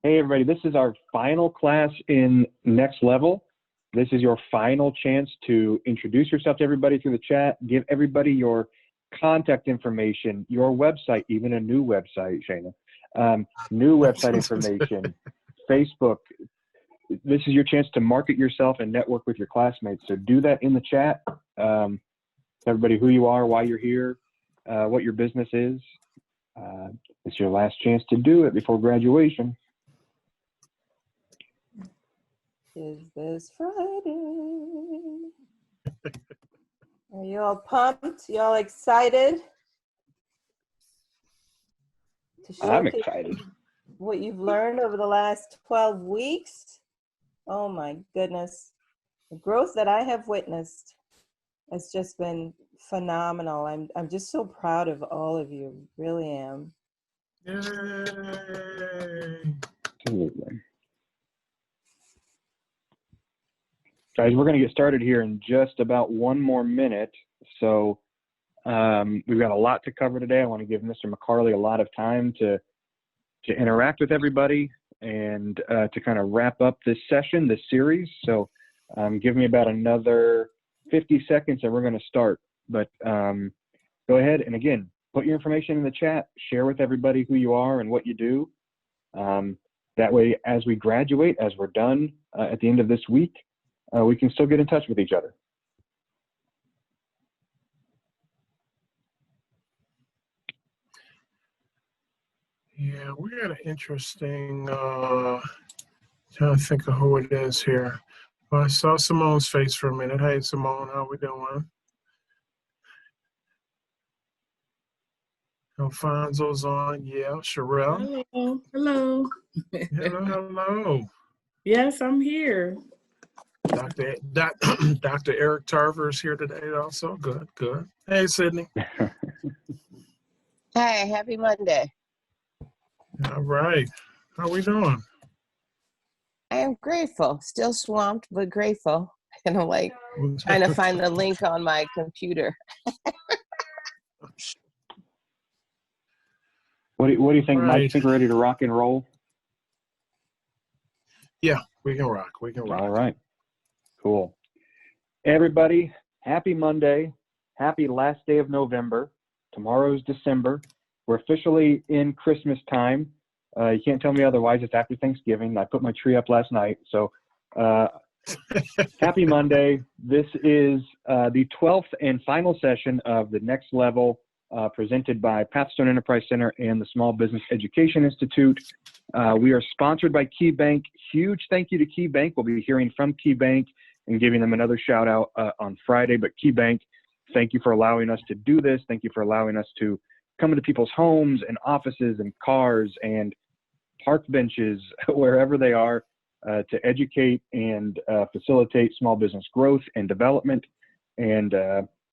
Hey everybody, this is our final class in Next Level. This is your final chance to introduce yourself to everybody through the chat, give everybody your contact information, your website, even a new website, Shayna, new website information, Facebook. This is your chance to market yourself and network with your classmates. So do that in the chat. Tell everybody who you are, why you're here, what your business is. It's your last chance to do it before graduation. Is this Friday? Are you all pumped? You all excited? I'm excited. What you've learned over the last 12 weeks? Oh my goodness. The growth that I have witnessed has just been phenomenal. I'm just so proud of all of you. Really am. Yay. Absolutely. Guys, we're going to get started here in just about one more minute. So we've got a lot to cover today. I want to give Mr. McCarley a lot of time to interact with everybody and to kind of wrap up this session, this series. So give me about another 50 seconds and we're going to start. But go ahead and again, put your information in the chat, share with everybody who you are and what you do. That way, as we graduate, as we're done at the end of this week, we can still get in touch with each other. Yeah, we got an interesting, trying to think of who it is here. Well, I saw Simone's face for a minute. Hey, Simone, how we doing? Alfonso's on. Yeah, Sherelle. Hello. Hello. Hello, hello. Yes, I'm here. Dr. Eric Tarver is here today also. Good, good. Hey, Sydney. Hi, happy Monday. All right. How we doing? I am grateful, still swamped, but grateful. And I'm like trying to find the link on my computer. What do you think, Right. Mike? Think we're ready to rock and roll? Yeah, we can rock. We can rock. All right. Cool. Everybody, happy Monday. Happy last day of November. Tomorrow's December. We're officially in Christmas time. You can't tell me otherwise. It's after Thanksgiving. I put my tree up last night. So happy Monday. This is the 12th and final session of the Next Level presented by Pathstone Enterprise Center and the Small Business Education Institute. We are sponsored by KeyBank. Huge thank you to KeyBank. We'll be hearing from KeyBank and giving them another shout out on Friday. But KeyBank, thank you for allowing us to do this. Thank you for allowing us to come into people's homes and offices and cars and park benches, wherever they are, to educate and facilitate small business growth and development and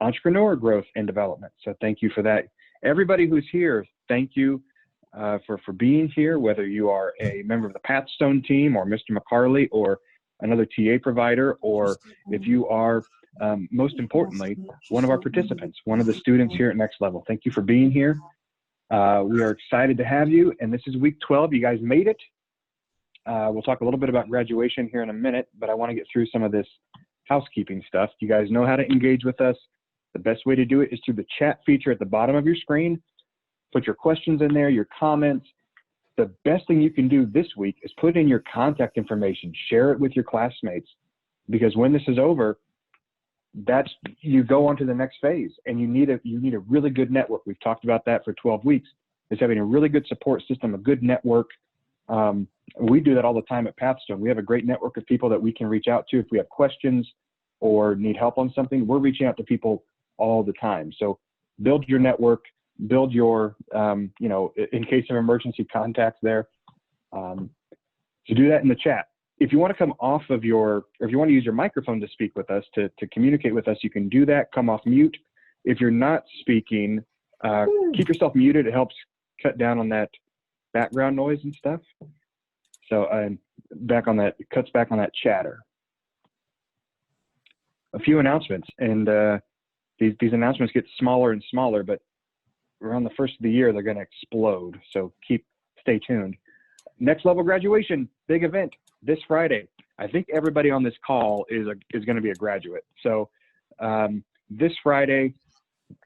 entrepreneur growth and development. So thank you for that. Everybody who's here, thank you for being here, whether you are a member of the Pathstone team or Mr. McCarley or another TA provider, or if you are, most importantly, one of our participants, one of the students here at Next Level. Thank you for being here. We are excited to have you, and this is week 12. You guys made it. We'll talk a little bit about graduation here in a minute, but I want to get through some of this housekeeping stuff. You guys know how to engage with us. The best way to do it is through the chat feature at the bottom of your screen. Put your questions in there, your comments. The best thing you can do this week is put in your contact information, share it with your classmates, because when this is over, you go on to the next phase, and you need a really good network. We've talked about that for 12 weeks, is having a really good support system, a good network. We do that all the time at Pathstone. We have a great network of people that we can reach out to if we have questions or need help on something. We're reaching out to people all the time. So build your network, build your, in case of emergency contacts there. So do that in the chat. If you want to come off of or if you want to use your microphone to speak with us, to communicate with us, you can do that. Come off mute. If you're not speaking, keep yourself muted. It helps cut down on that background noise and stuff. So it cuts back on that chatter. A few announcements, and these announcements get smaller and smaller, but around the first of the year, they're going to explode. So stay tuned. Next level graduation, big event this Friday. I think everybody on this call is going to be a graduate. So this Friday,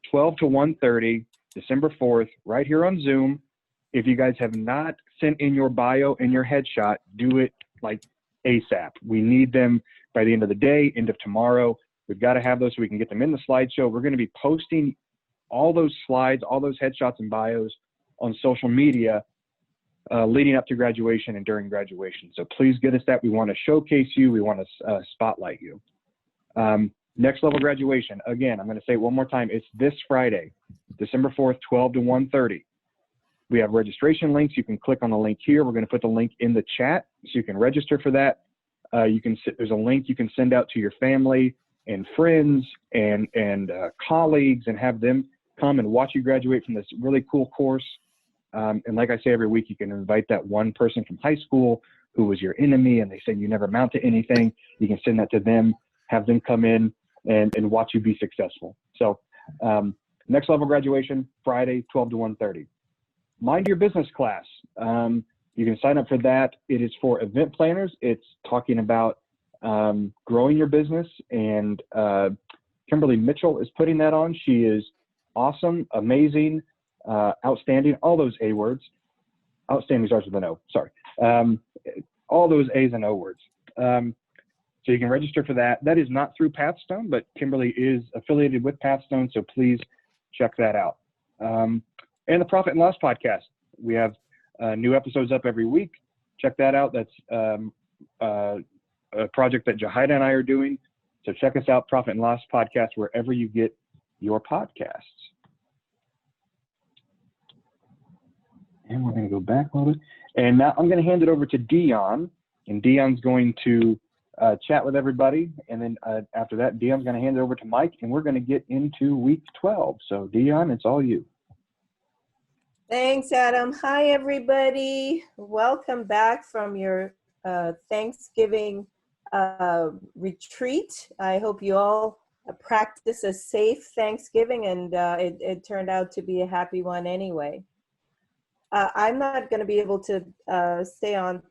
12 to 1:30, December 4th, right here on Zoom. If you guys have not sent in your bio and your headshot, do it like ASAP. We need them by the end of the day, end of tomorrow. We've got to have those so we can get them in the slideshow. We're going to be posting all those slides, all those headshots and bios on social media leading up to graduation and during graduation. So please get us that. We want to showcase you. We want to spotlight you. Next level graduation. Again, I'm going to say it one more time. It's this Friday, December 4th, 12 to 1:30. We have registration links. You can click on the link here. We're going to put the link in the chat so you can register for that. There's a link you can send out to your family and friends and colleagues and have them come and watch you graduate from this really cool course. And like I say every week, you can invite that one person from high school who was your enemy and they said you never amount to anything. You can send that to them, have them come in and watch you be successful. So next level graduation, Friday, 12 to 1:30. Mind Your Business class. You can sign up for that. It is for event planners. It's talking about growing your business, and Kimberly Mitchell is putting that on. She is awesome, amazing, outstanding, all those A words. Outstanding starts with an O, sorry. All those A's and O words. So you can register for that. That is not through Pathstone, but Kimberly is affiliated with Pathstone, so please check that out. And the Profit and Loss podcast. We have new episodes up every week. Check that out. That's a project that Jahida and I are doing. So check us out, Profit and Loss podcast, wherever you get your podcasts. And we're going to go back a little bit. And now I'm going to hand it over to Dion. And Dion's going to chat with everybody. And then after that, Dion's going to hand it over to Mike. And we're going to get into week 12. So Dion, it's all you. Thanks, Adam. Hi, everybody. Welcome back from your Thanksgiving retreat. I hope you all practice a safe Thanksgiving, and it turned out to be a happy one anyway. I'm not going to be able to stay on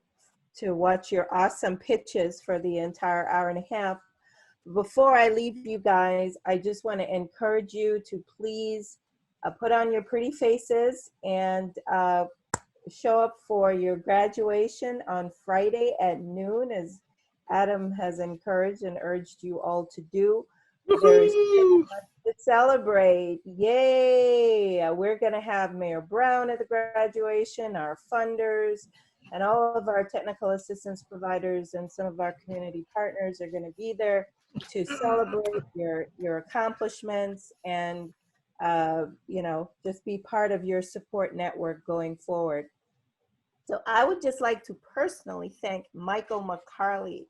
to watch your awesome pitches for the entire hour and a half. Before I leave you guys, I just want to encourage you to please put on your pretty faces and show up for your graduation on Friday at noon, as Adam has encouraged and urged you all to do. There's so much to celebrate. Yay! We're going to have Mayor Brown at the graduation, our funders, and all of our technical assistance providers and some of our community partners are going to be there to celebrate your accomplishments and you know, just be part of your support network going forward. So I would just like to personally thank Michael McCarley,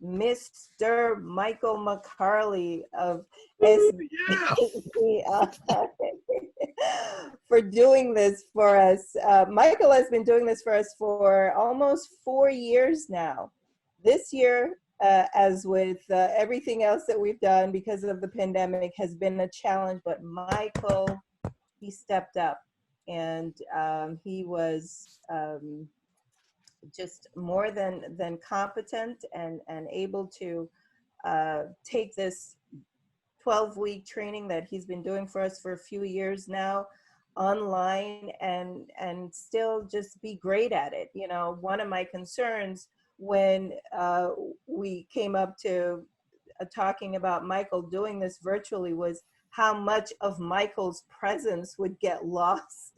Mr. Michael McCarley of SBA, for doing this for us. Michael has been doing this for us for almost 4 years now. This year, as with everything else that we've done because of the pandemic, has been a challenge, but Michael, he stepped up, and he was just more than competent and able to take this 12-week training that he's been doing for us for a few years now online and still just be great at it. You know, one of my concerns when we came up to talking about Michael doing this virtually was how much of Michael's presence would get lost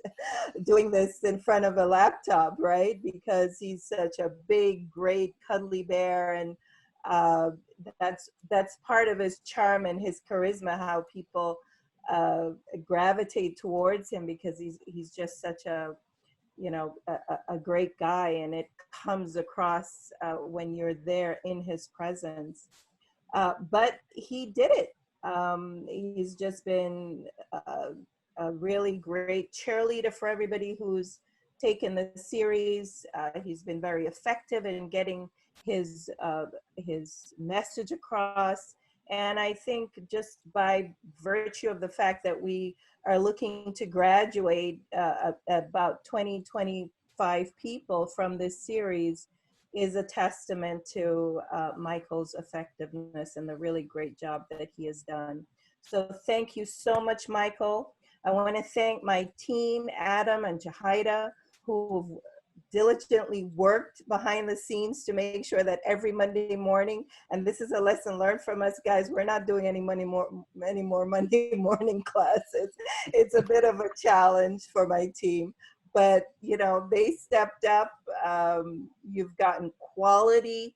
doing this in front of a laptop, right? Because he's such a big, great, cuddly bear, and that's part of his charm and his charisma, how people gravitate towards him, because he's just such a, you know, a great guy, and it comes across when you're there in his presence. But he did it. He's just been a really great cheerleader for everybody who's taken the series. He's been very effective in getting his message across. And I think just by virtue of the fact that we are looking to graduate about 20, 25 5 people from this series is a testament to Michael's effectiveness and the really great job that he has done. So thank you so much, Michael. I want to thank my team, Adam and Jahida, who diligently worked behind the scenes to make sure that every Monday morning, and this is a lesson learned from us guys, we're not doing any more Monday morning classes. It's a bit of a challenge for my team, but you know, they stepped up. You've gotten quality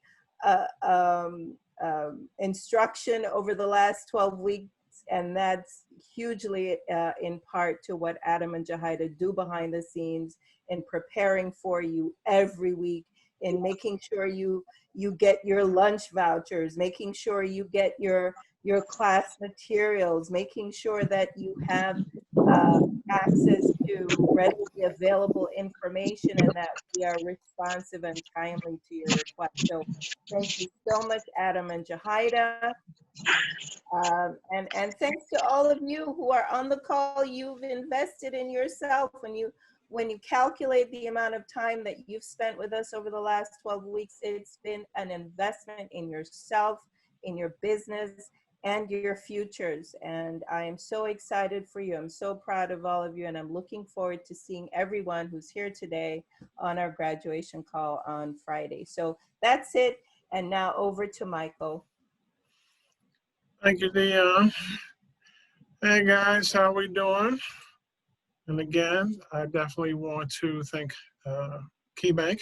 instruction over the last 12 weeks, and that's hugely in part to what Adam and Jahida do behind the scenes in preparing for you every week, in making sure you get your lunch vouchers, making sure you get your class materials, making sure that you have access to readily available information, and that we are responsive and timely to your request. So thank you so much, Adam and Jahida. And thanks to all of you who are on the call. You've invested in yourself. When you calculate the amount of time that you've spent with us over the last 12 weeks, it's been an investment in yourself, in your business, and your futures. And I am so excited for you. I'm so proud of all of you, and I'm looking forward to seeing everyone who's here today on our graduation call on Friday. So that's it. And now over to Michael. Thank you, Dion. Hey guys, how we doing? And again, I definitely want to thank KeyBank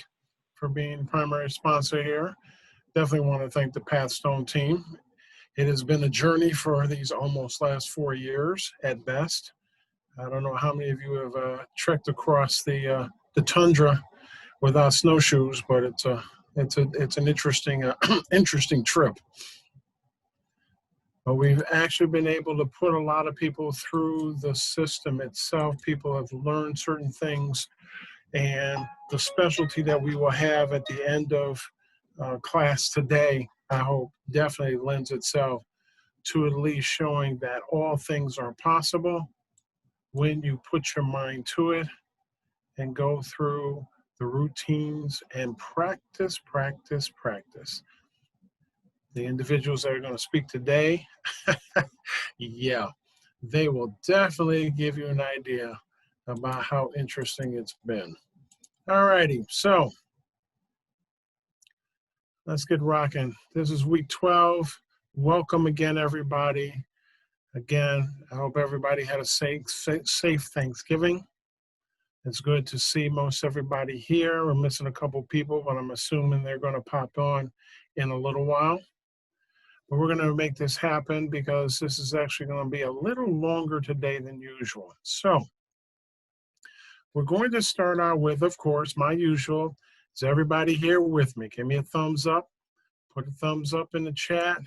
for being primary sponsor here. Definitely want to thank the Pathstone team. It has been a journey for these almost last 4 years at best. I don't know how many of you have trekked across the tundra without snowshoes, but it's an interesting interesting trip. But we've actually been able to put a lot of people through the system itself. People have learned certain things, and the specialty that we will have at the end of class today, I hope, definitely lends itself to at least showing that all things are possible when you put your mind to it and go through the routines and practice, practice, practice. The individuals that are going to speak today, yeah, they will definitely give you an idea about how interesting it's been. All righty, so let's get rocking. This is week 12. Welcome again, everybody. Again, I hope everybody had a safe Thanksgiving. It's good to see most everybody here. We're missing a couple people, but I'm assuming they're going to pop on in a little while. But we're going to make this happen because this is actually going to be a little longer today than usual. So we're going to start out with, of course, my usual. Is everybody here with me? Give me a thumbs up. Put a thumbs up in the chat. I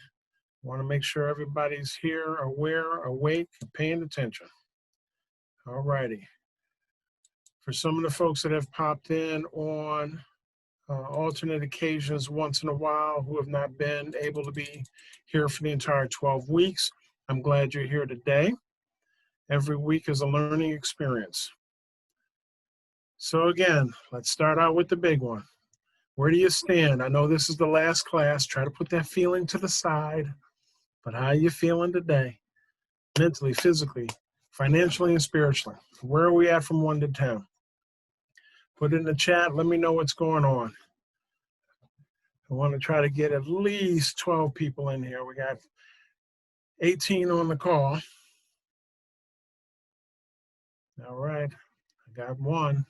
want to make sure everybody's here, aware, awake, paying attention. All righty. For some of the folks that have popped in on alternate occasions once in a while who have not been able to be here for the entire 12 weeks, I'm glad you're here today. Every week is a learning experience. So again, let's start out with the big one. Where do you stand? I know this is the last class. Try to put that feeling to the side. But how are you feeling today? Mentally, physically, financially, and spiritually. Where are we at from 1 to 10? Put it in the chat. Let me know what's going on. I want to try to get at least 12 people in here. We got 18 on the call. All right. I got 1.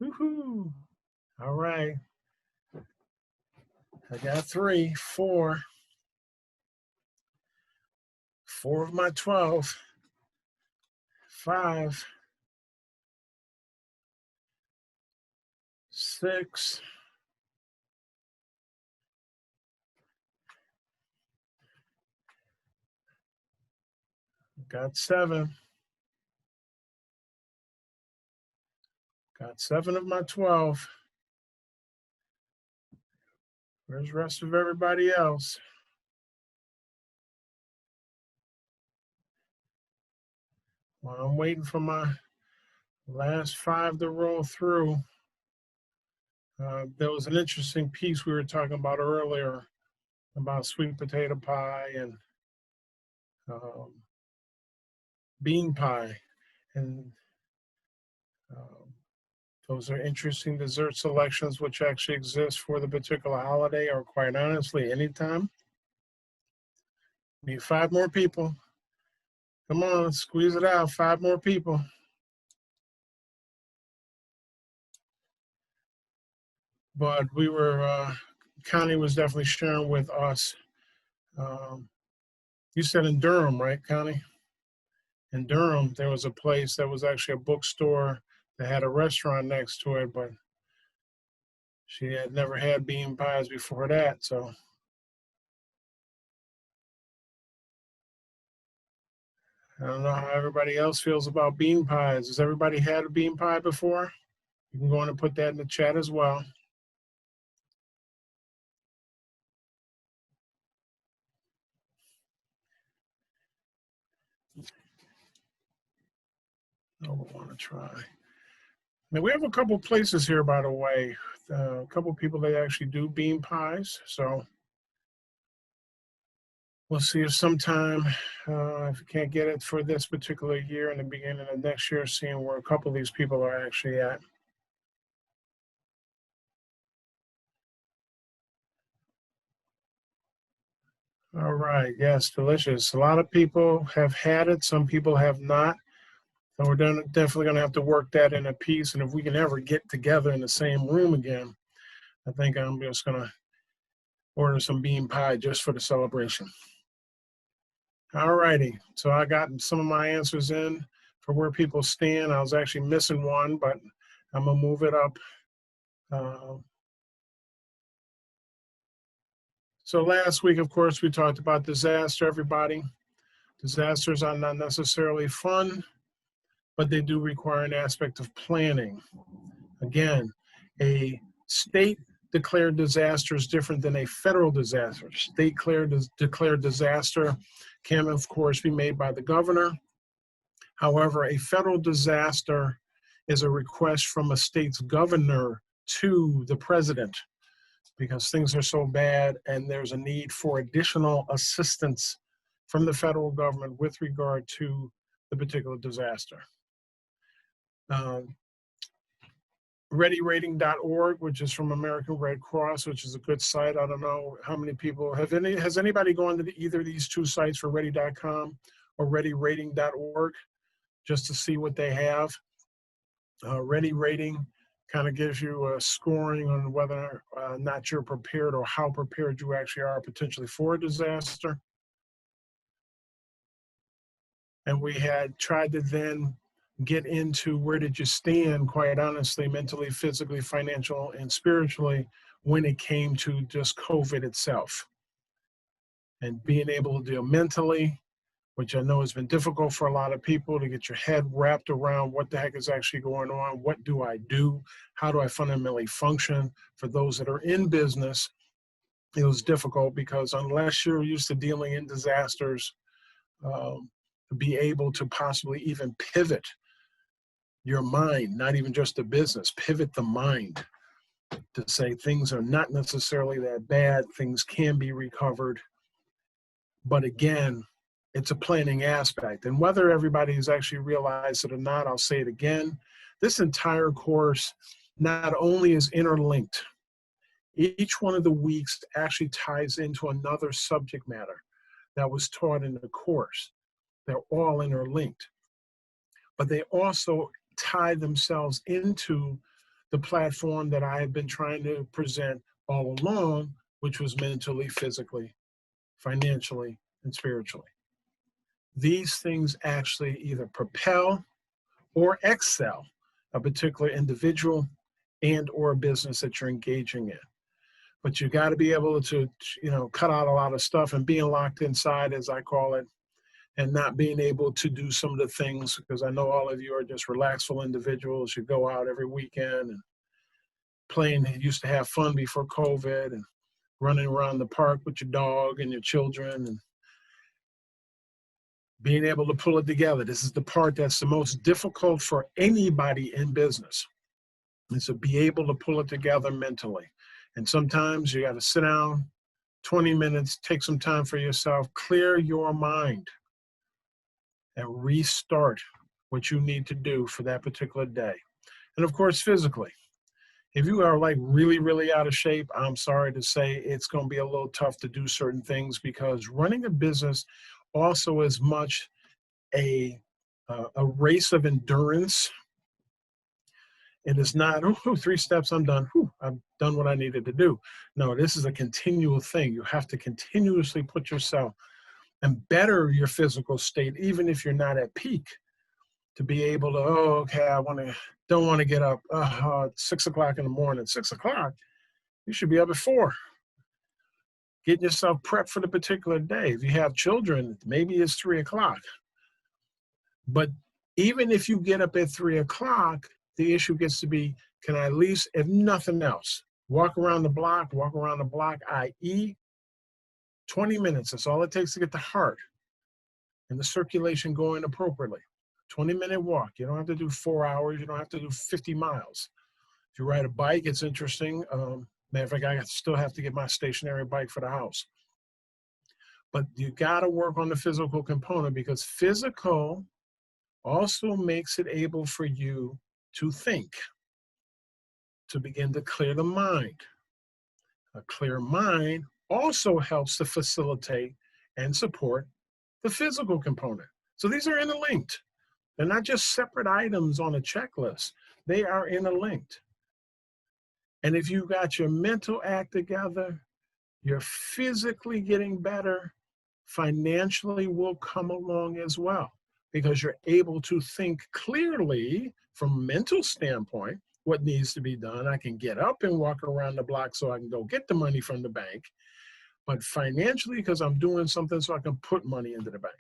Woohoo. All right. I got 3, 4. 4 of my 12. 5. 6. Got 7. Got 7 of my 12. Where's the rest of everybody else? Well, I'm waiting for my last 5 to roll through. There was an interesting piece we were talking about earlier about sweet potato pie and bean pie. And those are interesting dessert selections which actually exist for the particular holiday, or quite honestly, anytime. Need 5 more people. Come on, let's squeeze it out. 5 more people. But we were, Connie was definitely sharing with us. You said in Durham, right, Connie? In Durham, there was a place that was actually a bookstore that had a restaurant next to it, but she had never had bean pies before that, so. I don't know how everybody else feels about bean pies. Has everybody had a bean pie before? You can go on and put that in the chat as well. Oh, we want to try. Now, we have a couple places here, by the way, a couple people that actually do bean pies. So we'll see if sometime, if we can't get it for this particular year, in the beginning of next year, seeing where a couple of these people are actually at. All right, yes, delicious. A lot of people have had it. Some people have not. So we're definitely going to have to work that in a piece. And if we can ever get together in the same room again, I think I'm just going to order some bean pie just for the celebration. All righty. So I got some of my answers in for where people stand. I was actually missing one, but I'm going to move it up. So last week, of course, we talked about disaster, everybody. Disasters are not necessarily fun, but they do require an aspect of planning. Again, a state declared disaster is different than a federal disaster. State declared disaster can, of course, be made by the governor. However, a federal disaster is a request from a state's governor to the president because things are so bad and there's a need for additional assistance from the federal government with regard to the particular disaster. ReadyRating.org, which is from American Red Cross, which is a good site. I don't know how many people has anybody gone to either of these two sites, for Ready.com or ReadyRating.org, just to see what they have. Ready Rating kind of gives you a scoring on whether or not you're prepared, or how prepared you actually are potentially for a disaster. And we had tried to then get into where did you stand, quite honestly, mentally, physically, financially, and spiritually, when it came to just COVID itself. And being able to deal mentally, which I know has been difficult for a lot of people, to get your head wrapped around what the heck is actually going on. What do I do? How do I fundamentally function? For those that are in business, it was difficult because unless you're used to dealing in disasters, be able to possibly even pivot your mind, not even just the business, pivot the mind to say things are not necessarily that bad, things can be recovered. But again, it's a planning aspect. And whether everybody's actually realized it or not, I'll say it again, this entire course not only is interlinked, each one of the weeks actually ties into another subject matter that was taught in the course. They're all interlinked. But they also tie themselves into the platform that I have been trying to present all along, which was mentally, physically, financially, and spiritually. These things actually either propel or excel a particular individual and or business that you're engaging in. But you got to be able to, cut out a lot of stuff and being locked inside, as I call it, and not being able to do some of the things, because I know all of you are just relaxful individuals. You go out every weekend and playing. You used to have fun before COVID and running around the park with your dog and your children and being able to pull it together. This is the part that's the most difficult for anybody in business. is to be able to pull it together mentally. And sometimes you got to sit down 20 minutes, take some time for yourself, clear your mind, and restart what you need to do for that particular day. And of course, physically. If you are like really, really out of shape, I'm sorry to say it's going to be a little tough to do certain things, because running a business also is much a race of endurance. It is not, oh, 3 steps, I'm done. Whew, I've done what I needed to do. No, this is a continual thing. You have to continuously put yourself and better your physical state, even if you're not at peak, to be able to, oh, okay, don't want to get up at 6 o'clock in the morning. 6 o'clock, you should be up at 4. Getting yourself prepped for the particular day. If you have children, maybe it's 3 o'clock. But even if you get up at 3 o'clock, the issue gets to be, can I at least, if nothing else, walk around the block, i.e. 20 minutes. That's all it takes to get the heart and the circulation going appropriately. 20-minute walk. You don't have to do 4 hours. You don't have to do 50 miles. If you ride a bike, it's interesting. Matter of fact, I still have to get my stationary bike for the house. But you got to work on the physical component, because physical also makes it able for you to think, to begin to clear the mind. A clear mind also helps to facilitate and support the physical component. So these are interlinked. They're not just separate items on a checklist. They are interlinked. And if you got your mental act together, you're physically getting better, financially will come along as well, because you're able to think clearly from a mental standpoint what needs to be done. I can get up and walk around the block so I can go get the money from the bank, but financially, because I'm doing something so I can put money into the bank.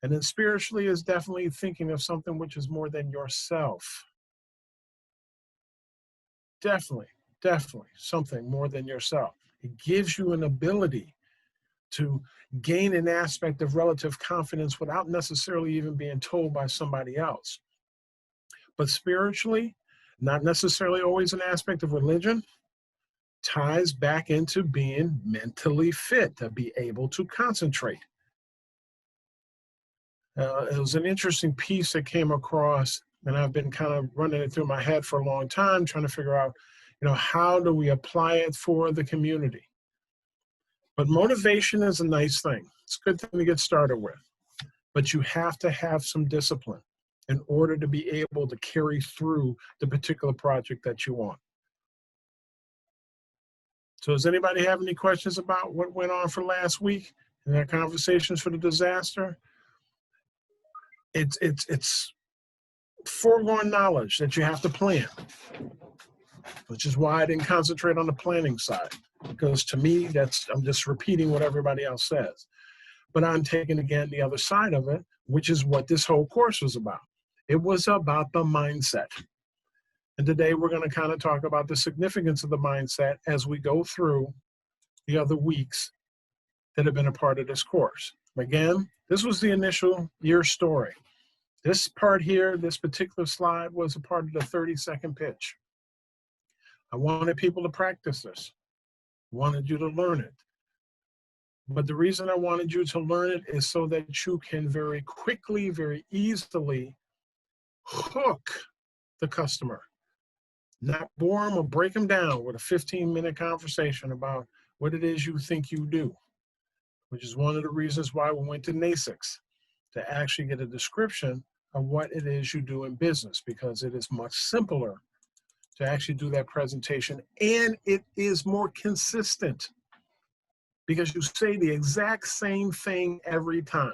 And then spiritually is definitely thinking of something which is more than yourself. Definitely something more than yourself. It gives you an ability to gain an aspect of relative confidence without necessarily even being told by somebody else. But spiritually, not necessarily always an aspect of religion, ties back into being mentally fit to be able to concentrate. It was an interesting piece that came across, and I've been kind of running it through my head for a long time, trying to figure out, how do we apply it for the community? But motivation is a nice thing. It's a good thing to get started with. But you have to have some discipline in order to be able to carry through the particular project that you want. So does anybody have any questions about what went on for last week in our conversations for the disaster? It's foregone knowledge that you have to plan, which is why I didn't concentrate on the planning side, because to me, I'm just repeating what everybody else says. But I'm taking, again, the other side of it, which is what this whole course was about. It was about the mindset. And today we're going to kind of talk about the significance of the mindset as we go through the other weeks that have been a part of this course. Again, this was the initial year story. This part here, this particular slide, was a part of the 30-second pitch. I wanted people to practice this. I wanted you to learn it. But the reason I wanted you to learn it is so that you can very quickly, very easily hook the customer. Not bore them or break them down with a 15-minute conversation about what it is you think you do, which is one of the reasons why we went to NAICS, to actually get a description of what it is you do in business, because it is much simpler to actually do that presentation, and it is more consistent because you say the exact same thing every time.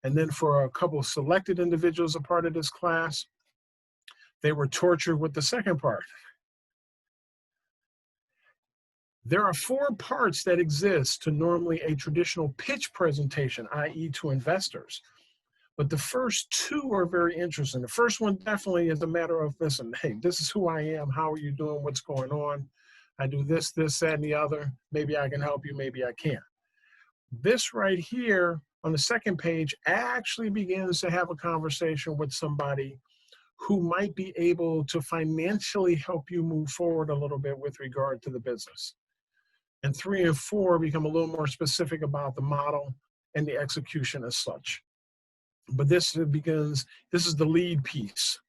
And then for a couple of selected individuals a part of this class, they were tortured with the second part. There are 4 parts that exist to normally a traditional pitch presentation, i.e. to investors. But the first 2 are very interesting. The first one definitely is a matter of, listen, hey, this is who I am. How are you doing? What's going on? I do this, that, and the other. Maybe I can help you. Maybe I can't. This right here on the second page actually begins to have a conversation with somebody who might be able to financially help you move forward a little bit with regard to the business. And 3 and 4 become a little more specific about the model and the execution as such. But this is the lead piece.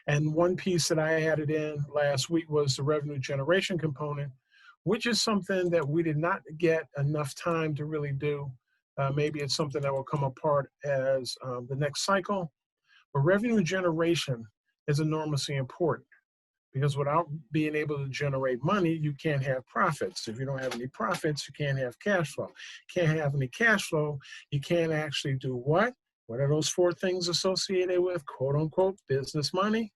And one piece that I added in last week was the revenue generation component, which is something that we did not get enough time to really do. Maybe it's something that will come apart as the next cycle. But revenue generation is enormously important, because without being able to generate money, you can't have profits. If you don't have any profits, you can't have cash flow. Can't have any cash flow, you can't actually do what? What are those 4 things associated with quote unquote business money?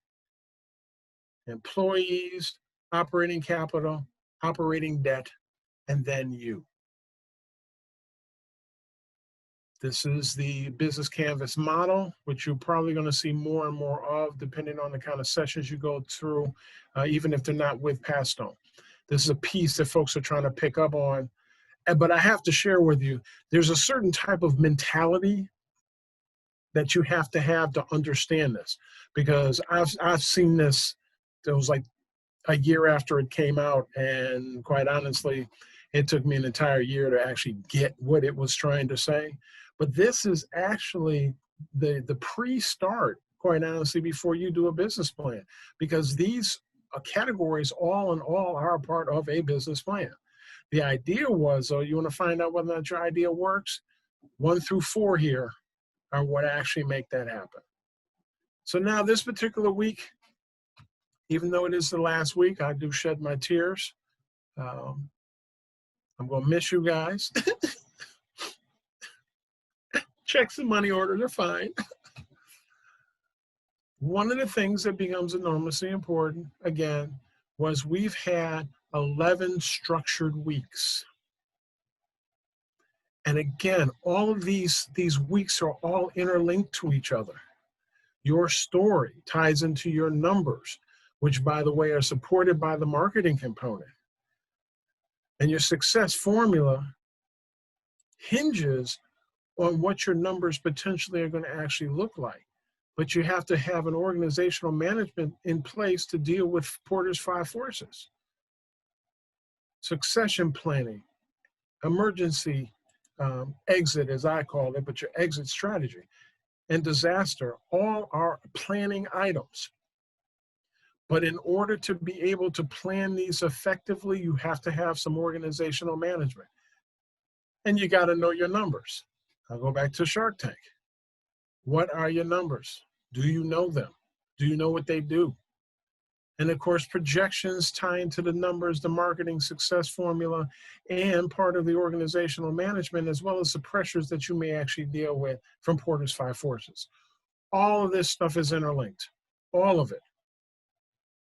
Employees, operating capital, operating debt, and then you. This is the business canvas model, which you're probably going to see more and more of depending on the kind of sessions you go through, even if they're not with Pastone. This is a piece that folks are trying to pick up on. But I have to share with you, there's a certain type of mentality that you have to understand this, because I've seen this. It was like a year after it came out, and quite honestly, it took me an entire year to actually get what it was trying to say. But this is actually the pre-start, quite honestly, before you do a business plan, because these categories all in all are a part of a business plan. The idea was, though, you want to find out whether or not your idea works, 1 through 4 here are what actually make that happen. So now this particular week, even though it is the last week, I do shed my tears. I'm going to miss you guys. Checks and money orders are fine. One of the things that becomes enormously important, again, was we've had 11 structured weeks. And again, all of these weeks are all interlinked to each other. Your story ties into your numbers, which, by the way, are supported by the marketing component. And your success formula hinges on what your numbers potentially are going to actually look like. But you have to have an organizational management in place to deal with Porter's 5 forces. Succession planning, emergency exit, as I call it, but your exit strategy, and disaster, all are planning items. But in order to be able to plan these effectively, you have to have some organizational management. And you got to know your numbers. I'll go back to Shark Tank. What are your numbers? Do you know them? Do you know what they do? And of course, projections tie into the numbers, the marketing success formula, and part of the organizational management, as well as the pressures that you may actually deal with from Porter's 5 forces. All of this stuff is interlinked, all of it.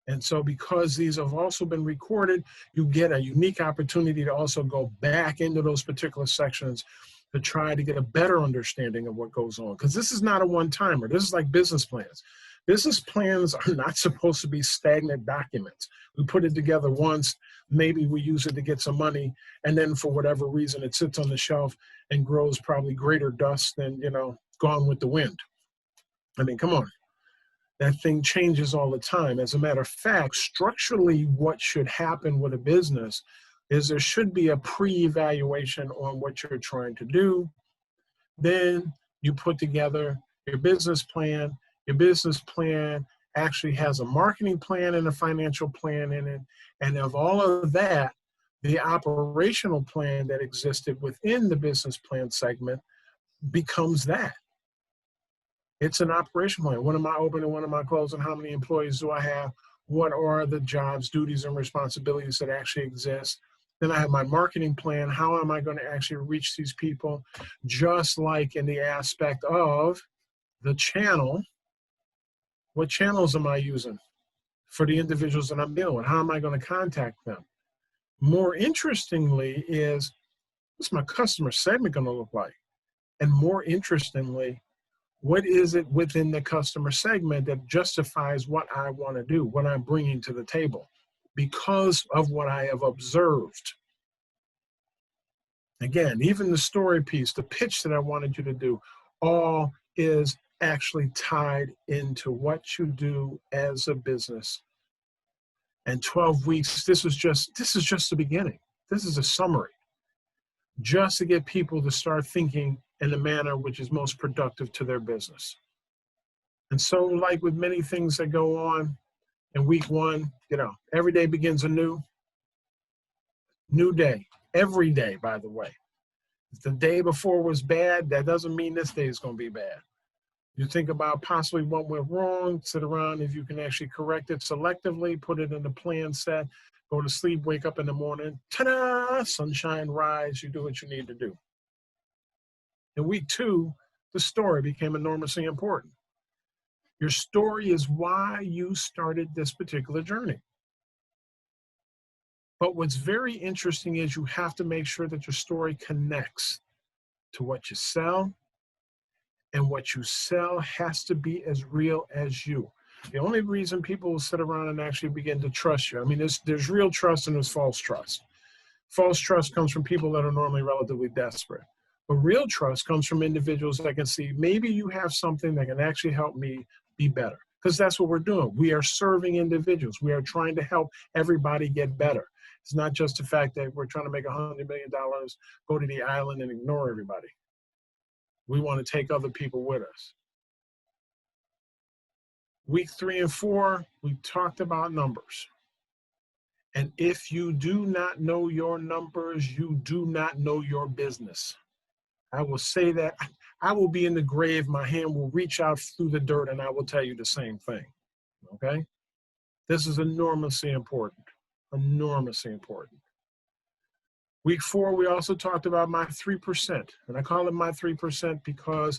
And so because these have also been recorded, you get a unique opportunity to also go back into those particular sections to try to get a better understanding of what goes on. Because this is not a one-timer. This is like business plans. Business plans are not supposed to be stagnant documents. We put it together once, maybe we use it to get some money, and then for whatever reason, it sits on the shelf and grows probably greater dust than, gone with the wind. I mean, come on. That thing changes all the time. As a matter of fact, structurally, what should happen with a business is there should be a pre-evaluation on what you're trying to do. Then you put together your business plan. Your business plan actually has a marketing plan and a financial plan in it. And of all of that, the operational plan that existed within the business plan segment becomes that. It's an operation plan. When am I opening? When am I closing? How many employees do I have? What are the jobs, duties, and responsibilities that actually exist? Then I have my marketing plan. How am I going to actually reach these people? Just like in the aspect of the channel, what channels am I using for the individuals that I'm dealing with? How am I going to contact them? More interestingly is, what's my customer segment going to look like? And more interestingly, what is it within the customer segment that justifies what I want to do, what I'm bringing to the table, because of what I have observed? Again, even the story piece, the pitch that I wanted you to do, all is actually tied into what you do as a business. And 12 weeks, this is just the beginning. This is a summary, just to get people to start thinking in the manner which is most productive to their business. And so, like with many things that go on in week one, every day begins a new day. Every day, by the way. If the day before was bad, that doesn't mean this day is going to be bad. You think about possibly what went wrong, sit around if you can actually correct it selectively, put it in the plan set, go to sleep, wake up in the morning, ta-da, sunshine rise, you do what you need to do. In week two, the story became enormously important. Your story is why you started this particular journey. But what's very interesting is you have to make sure that your story connects to what you sell, and what you sell has to be as real as you. The only reason people will sit around and actually begin to trust you, I mean, there's real trust and there's false trust. False trust comes from people that are normally relatively desperate. But real trust comes from individuals that can see, maybe you have something that can actually help me be better. Because that's what we're doing. We are serving individuals. We are trying to help everybody get better. It's not just the fact that we're trying to make $100 million, go to the island and ignore everybody. We want to take other people with us. Week 3 and 4, we talked about numbers. And if you do not know your numbers, you do not know your business. I will say that. I will be in the grave. My hand will reach out through the dirt and I will tell you the same thing. Okay? This is enormously important. Enormously important. Week 4, we also talked about my 3%. And I call it my 3% because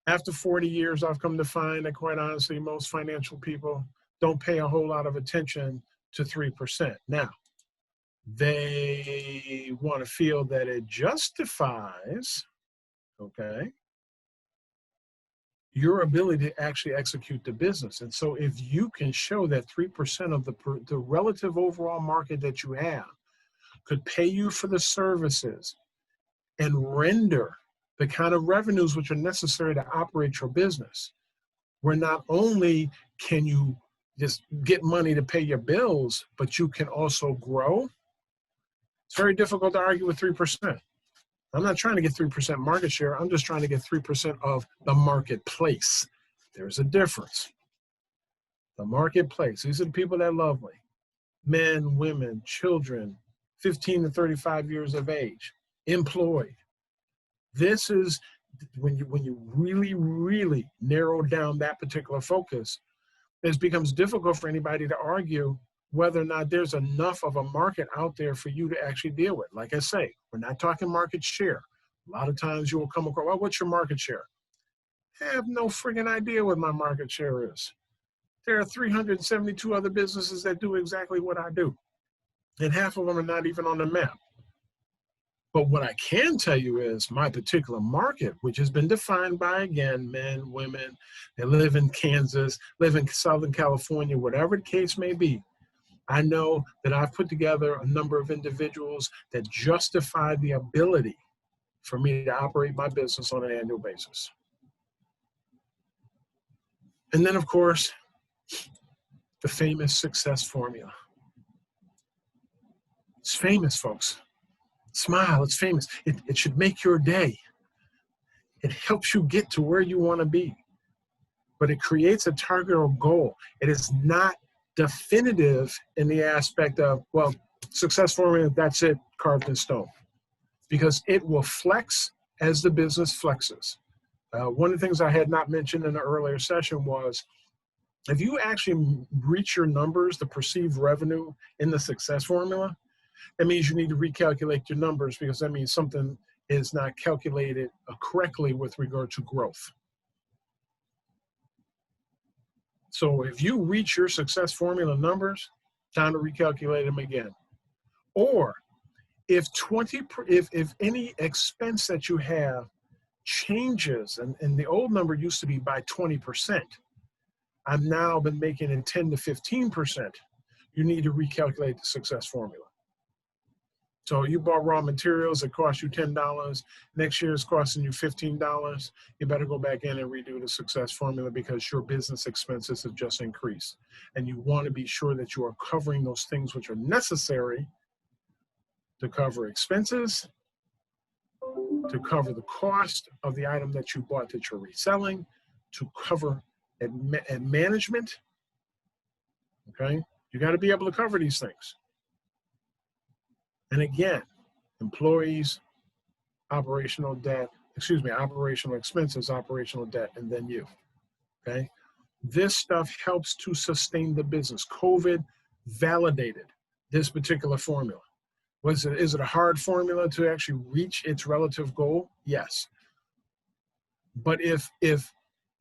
after 40 years, I've come to find that quite honestly, most financial people don't pay a whole lot of attention to 3%. Now, they want to feel that it justifies, okay, your ability to actually execute the business. And so if you can show that 3% of the relative overall market that you have could pay you for the services and render the kind of revenues which are necessary to operate your business, where not only can you just get money to pay your bills, but you can also grow, it's very difficult to argue with 3%. I'm not trying to get 3% market share. I'm just trying to get 3% of the marketplace. There's a difference. The marketplace, these are the people that love me. Men, women, children, 15 to 35 years of age, employed. This is when you really, really narrow down that particular focus, it becomes difficult for anybody to argue whether or not there's enough of a market out there for you to actually deal with. Like I say, we're not talking market share. A lot of times you will come across, well, what's your market share? I have no friggin' idea what my market share is. There are 372 other businesses that do exactly what I do. And half of them are not even on the map. But what I can tell you is my particular market, which has been defined by, again, men, women, that live in Kansas, live in Southern California, whatever the case may be, I know that I've put together a number of individuals that justify the ability for me to operate my business on an annual basis. And then, of course, the famous success formula. It's famous, folks. Smile, it's famous. It should make your day. It helps you get to where you want to be. But it creates a target or goal. It is not definitive in the aspect of, well, success formula, that's it, carved in stone. Because it will flex as the business flexes. One of the things I had not mentioned in the earlier session was, if you actually reach your numbers, the perceived revenue in the success formula, that means you need to recalculate your numbers, because that means something is not calculated correctly with regard to growth. So if you reach your success formula numbers, time to recalculate them again. Or if any expense that you have changes, and the old number used to be by 20%, I've now been making it 10 to 15%, you need to recalculate the success formula. So you bought raw materials that cost you $10. Next year it's costing you $15. You better go back in and redo the success formula because your business expenses have just increased. And you want to be sure that you are covering those things which are necessary to cover expenses, to cover the cost of the item that you bought that you're reselling, to cover at management. Okay? You got to be able to cover these things. And again, employees, operational expenses, operational debt, and then you, okay? This stuff helps to sustain the business. COVID validated this particular formula. Is it a hard formula to actually reach its relative goal? Yes. But if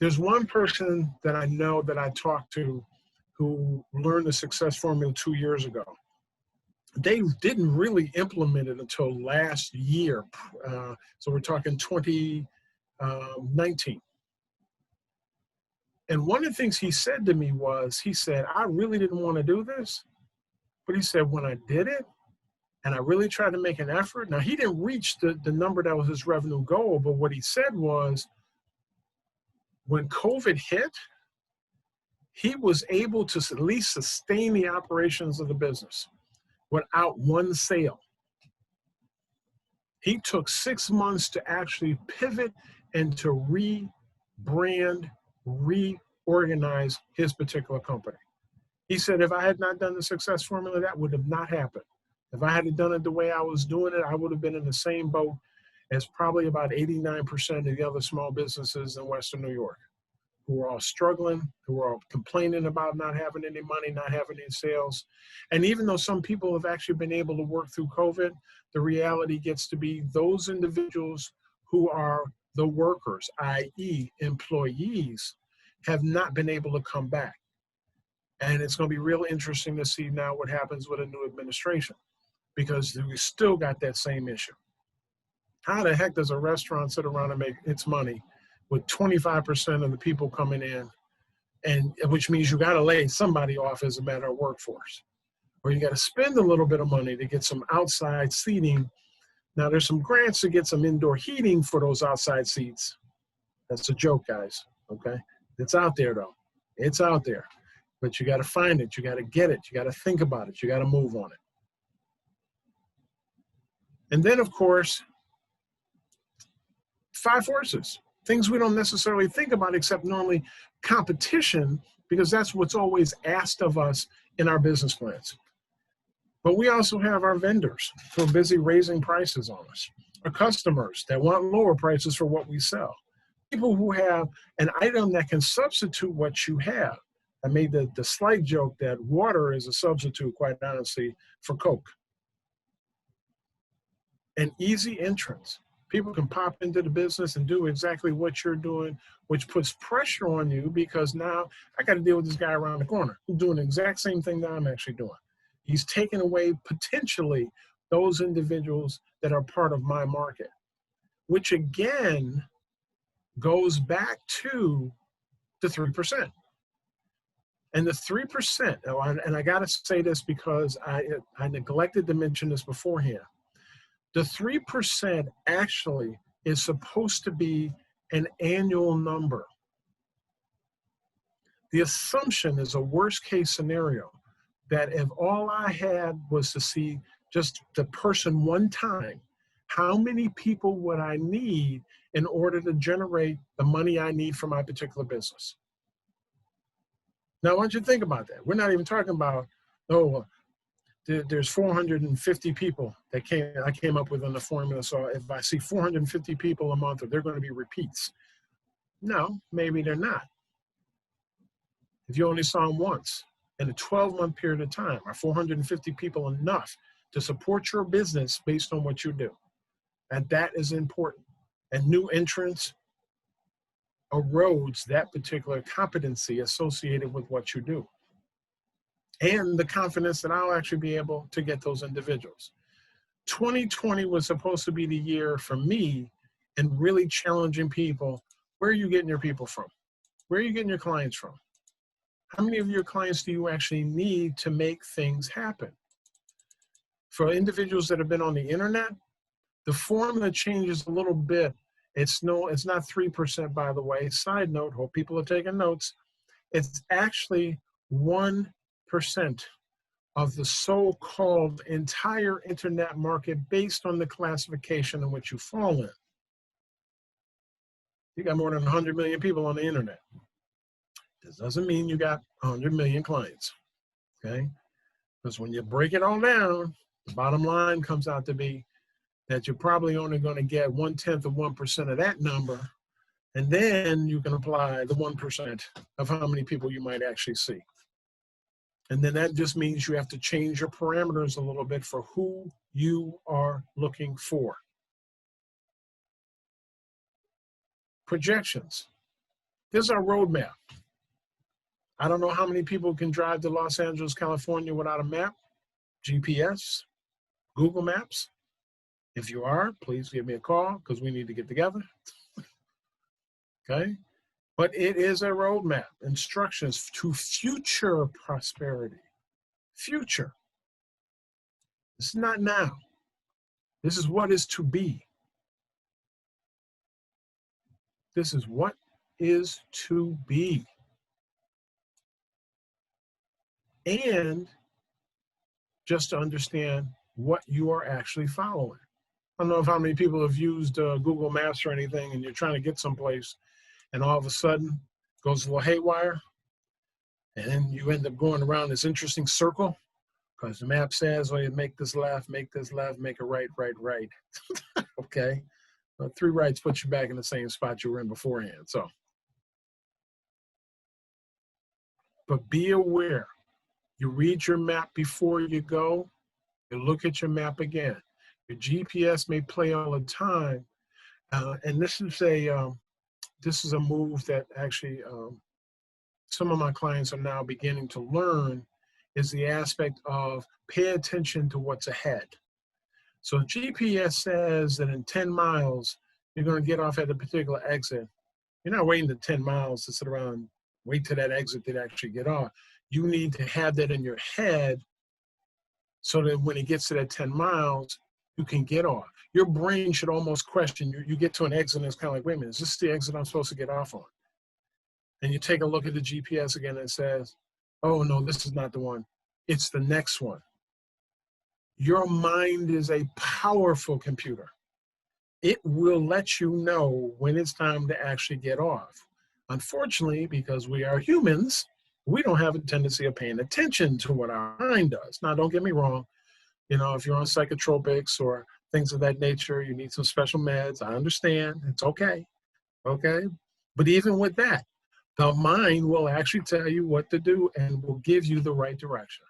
there's one person that I know that I talked to who learned the success formula 2 years ago, they didn't really implement it until last year. So we're talking 2019. And one of the things he said to me was, he said, I really didn't want to do this. But he said, when I did it, and I really tried to make an effort. Now, he didn't reach the number that was his revenue goal, but what he said was, when COVID hit, he was able to at least sustain the operations of the business without one sale. He took 6 months to actually pivot and to rebrand, reorganize his particular company. He said, if I had not done the success formula, that would have not happened. If I had done it the way I was doing it, I would have been in the same boat as probably about 89% of the other small businesses in Western New York, who are all struggling, who are all complaining about not having any money, not having any sales. And even though some people have actually been able to work through COVID, the reality gets to be those individuals who are the workers, i.e. employees, have not been able to come back. And it's going to be real interesting to see now what happens with a new administration, because we still got that same issue. How the heck does a restaurant sit around and make its money with 25% of the people coming in, and which means you got to lay somebody off as a matter of workforce, or you got to spend a little bit of money to get some outside seating. Now there's some grants to get some indoor heating for those outside seats. That's a joke, guys. Okay, it's out there though. It's out there, but you got to find it. You got to get it. You got to think about it. You got to move on it. And then, of course, 5 forces. Things we don't necessarily think about except normally competition, because that's what's always asked of us in our business plans. But we also have our vendors who are busy raising prices on us, our customers that want lower prices for what we sell, people who have an item that can substitute what you have. I made the slight joke that water is a substitute, quite honestly, for Coke. An easy entrance. People can pop into the business and do exactly what you're doing, which puts pressure on you, because now I got to deal with this guy around the corner who's doing the exact same thing that I'm actually doing. He's taking away potentially those individuals that are part of my market, which again goes back to the 3%. And the 3%, and I got to say this because I neglected to mention this beforehand. The 3% actually is supposed to be an annual number. The assumption is a worst case scenario that if all I had was to see just the person one time, how many people would I need in order to generate the money I need for my particular business? Now, I want you to think about that. We're not even talking about, there's 450 people that I came up with on the formula. So if I see 450 people a month, they're going to be repeats. No, maybe they're not. If you only saw them once in a 12-month period of time, are 450 people enough to support your business based on what you do? And that is important. And new entrants erodes that particular competency associated with what you do, and the confidence that I'll actually be able to get those individuals. 2020 was supposed to be the year for me in really challenging people. Where are you getting your people from? Where are you getting your clients from? How many of your clients do you actually need to make things happen? For individuals that have been on the internet, the formula changes a little bit. It's not 3%, by the way. Side note, hope people are taking notes. It's actually 1% of the so-called entire internet market based on the classification in which you fall in. You got more than 100 million people on the internet. This doesn't mean you got 100 million clients, okay? Because when you break it all down, the bottom line comes out to be that you're probably only going to get 1/10 of 1% of that number, and then you can apply the 1% of how many people you might actually see. And then that just means you have to change your parameters a little bit for who you are looking for. Projections. Here's our roadmap. I don't know how many people can drive to Los Angeles, California without a map, GPS, Google Maps. If you are, please give me a call because we need to get together. Okay? But it is a roadmap, instructions to future prosperity. Future. It's not now. This is what is to be. This is what is to be. And just to understand what you are actually following. I don't know if how many people have used Google Maps or anything, and you're trying to get someplace, and all of a sudden it goes a little haywire, and then you end up going around this interesting circle because the map says, well, you make this left, make a right, right. Okay. 3 rights puts you back in the same spot you were in beforehand. So, but be aware. You read your map before you go. You look at your map again. Your GPS may play all the time, and this is a move that actually some of my clients are now beginning to learn, is the aspect of pay attention to what's ahead. So GPS says that in 10 miles, you're going to get off at a particular exit. You're not waiting to 10 miles to sit around and wait till that exit to actually get off. You need to have that in your head so that when it gets to that 10 miles, you can get off. Your brain should almost question, you get to an exit and it's kind of like, wait a minute, is this the exit I'm supposed to get off on? And you take a look at the GPS again and it says, oh no, this is not the one. It's the next one. Your mind is a powerful computer. It will let you know when it's time to actually get off. Unfortunately, because we are humans, we don't have a tendency of paying attention to what our mind does. Now, don't get me wrong. You know, if you're on psychotropics or things of that nature, you need some special meds. I understand. It's okay. Okay. But even with that, the mind will actually tell you what to do and will give you the right direction.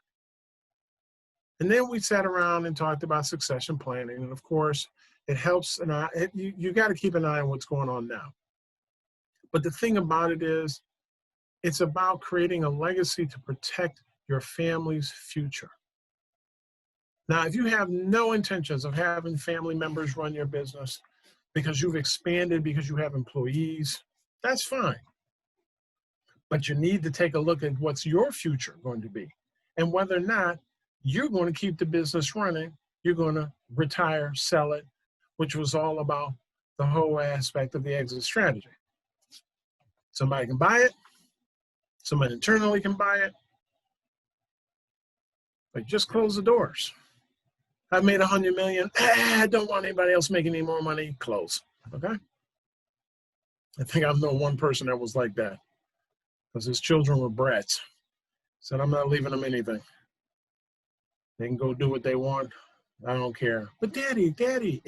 And then we sat around and talked about succession planning. And of course, it helps. And you got to keep an eye on what's going on now. But the thing about it is, it's about creating a legacy to protect your family's future. Now, if you have no intentions of having family members run your business because you've expanded, because you have employees, that's fine. But you need to take a look at what's your future going to be and whether or not you're going to keep the business running, you're going to retire, sell it, which was all about the whole aspect of the exit strategy. Somebody can buy it. Somebody internally can buy it. But just close the doors. I've made 100 million. I don't want anybody else making any more money. Close. Okay? I think I know one person that was like that because his children were brats. Said, I'm not leaving them anything. They can go do what they want. I don't care. But daddy,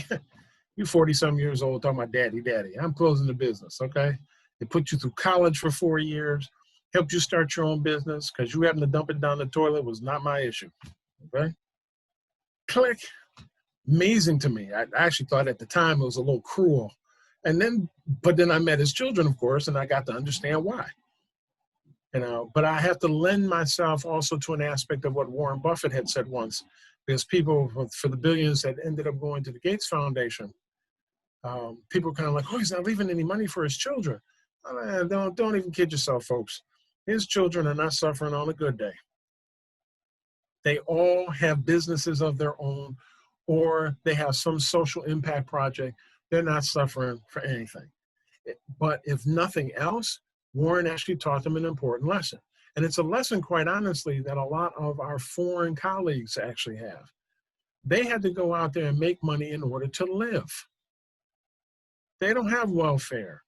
you 40-some years old talking about daddy. I'm closing the business, okay? They put you through college for 4 years, helped you start your own business because you having to dump it down the toilet was not my issue, okay? Click. Amazing to me. I actually thought at the time it was a little cruel. But then I met his children, of course, and I got to understand why. You know, but I have to lend myself also to an aspect of what Warren Buffett had said once, because people for the billions that ended up going to the Gates Foundation, people kind of like, oh, he's not leaving any money for his children. Don't even kid yourself, folks. His children are not suffering on a good day. They all have businesses of their own, or they have some social impact project. They're not suffering for anything. But if nothing else, Warren actually taught them an important lesson. And it's a lesson, quite honestly, that a lot of our foreign colleagues actually have. They had to go out there and make money in order to live. They don't have welfare.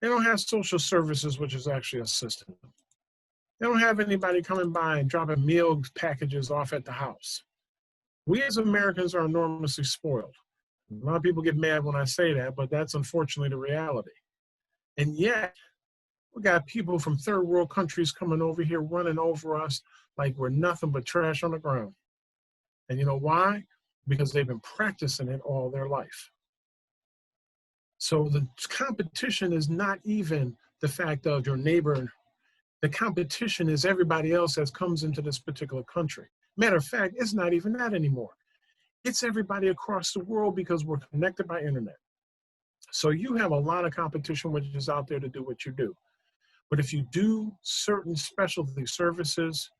They don't have social services, which is actually assisting them. They don't have anybody coming by and dropping meal packages off at the house. We as Americans are enormously spoiled. A lot of people get mad when I say that, but that's unfortunately the reality. And yet, we got people from third world countries coming over here running over us like we're nothing but trash on the ground. And you know why? Because they've been practicing it all their life. So the competition is not even the fact of your neighbor. The competition is everybody else that comes into this particular country. Matter of fact, it's not even that anymore. It's everybody across the world because we're connected by internet. So you have a lot of competition which is out there to do what you do. But if you do certain specialty services,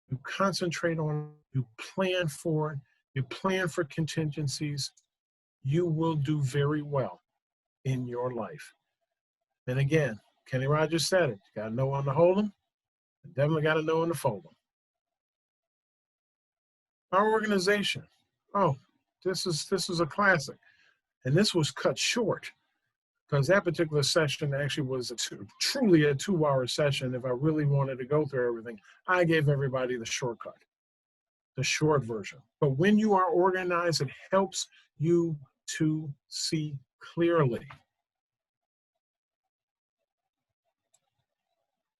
you concentrate on it, you plan for it, you plan for contingencies, you will do very well in your life. And again, Kenny Rogers said it, you gotta know when to hold them, and definitely gotta know when to fold them. Our organization, oh, this is a classic. And this was cut short because that particular session actually was truly a 2-hour session. If I really wanted to go through everything, I gave everybody the shortcut, the short version. But when you are organized, it helps you to see clearly.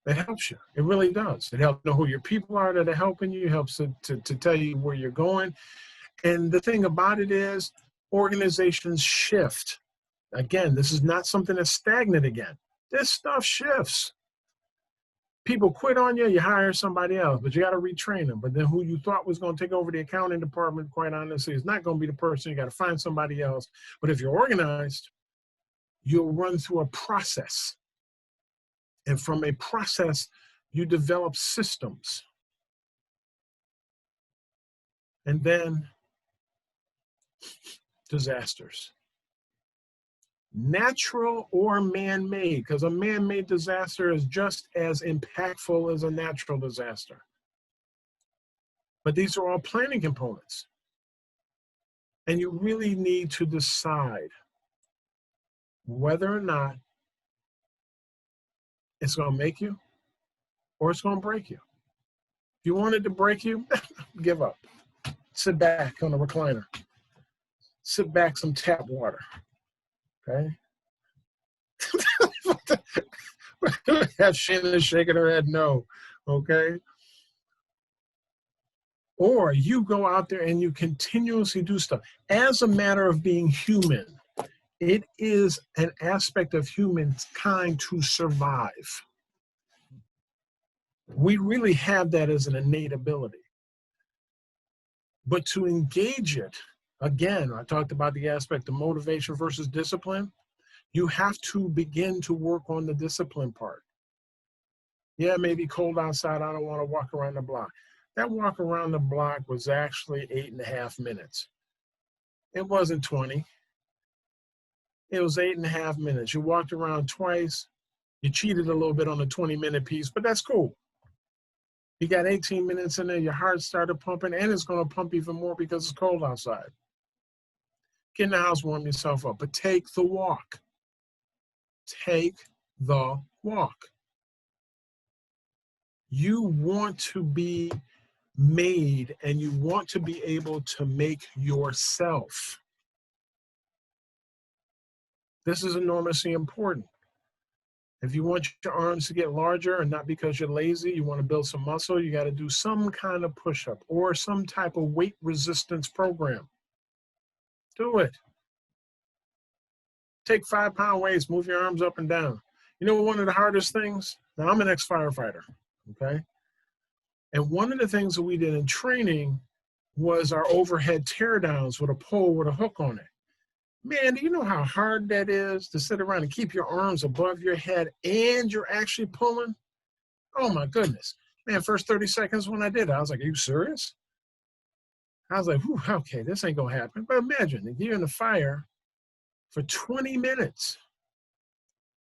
It helps you. It really does. It helps know who your people are that are helping you. It helps to tell you where you're going. And the thing about it is organizations shift. Again, this is not something that's stagnant again. This stuff shifts. People quit on you, you hire somebody else, but you got to retrain them. But then who you thought was going to take over the accounting department, quite honestly, is not going to be the person. You got to find somebody else. But if you're organized, you'll run through a process. And from a process, you develop systems. And then disasters. Natural or man-made, because a man-made disaster is just as impactful as a natural disaster. But these are all planning components. And you really need to decide whether or not it's going to make you or it's going to break you. If you want it to break you, give up. Sit back on the recliner. Sit back some tap water. Okay? Have Shannon shaking her head no. Okay? Or you go out there and you continuously do stuff. As a matter of being human, it is an aspect of humankind to survive. We really have that as an innate ability. But to engage it, again, I talked about the aspect of motivation versus discipline. You have to begin to work on the discipline part. Yeah, it may be cold outside. I don't want to walk around the block. That walk around the block was actually 8.5 minutes. It wasn't 20. It was 8.5 minutes. You walked around twice. You cheated a little bit on the 20-minute piece, but that's cool. You got 18 minutes in there. Your heart started pumping, and it's going to pump even more because it's cold outside. Get in the house, warm yourself up, but take the walk. Take the walk. You want to be made and you want to be able to make yourself. This is enormously important. If you want your arms to get larger and not because you're lazy, you want to build some muscle, you got to do some kind of push-up or some type of weight resistance program. Do it. Take 5-pound weights, move your arms up and down. You know, one of the hardest things, now I'm an ex-firefighter, okay? And one of the things that we did in training was our overhead teardowns with a pole with a hook on it. Man, do you know how hard that is to sit around and keep your arms above your head and you're actually pulling? Oh my goodness. Man, first 30 seconds when I did it, I was like, are you serious? I was like, whew, okay, this ain't gonna happen. But imagine if you're in the fire for 20 minutes,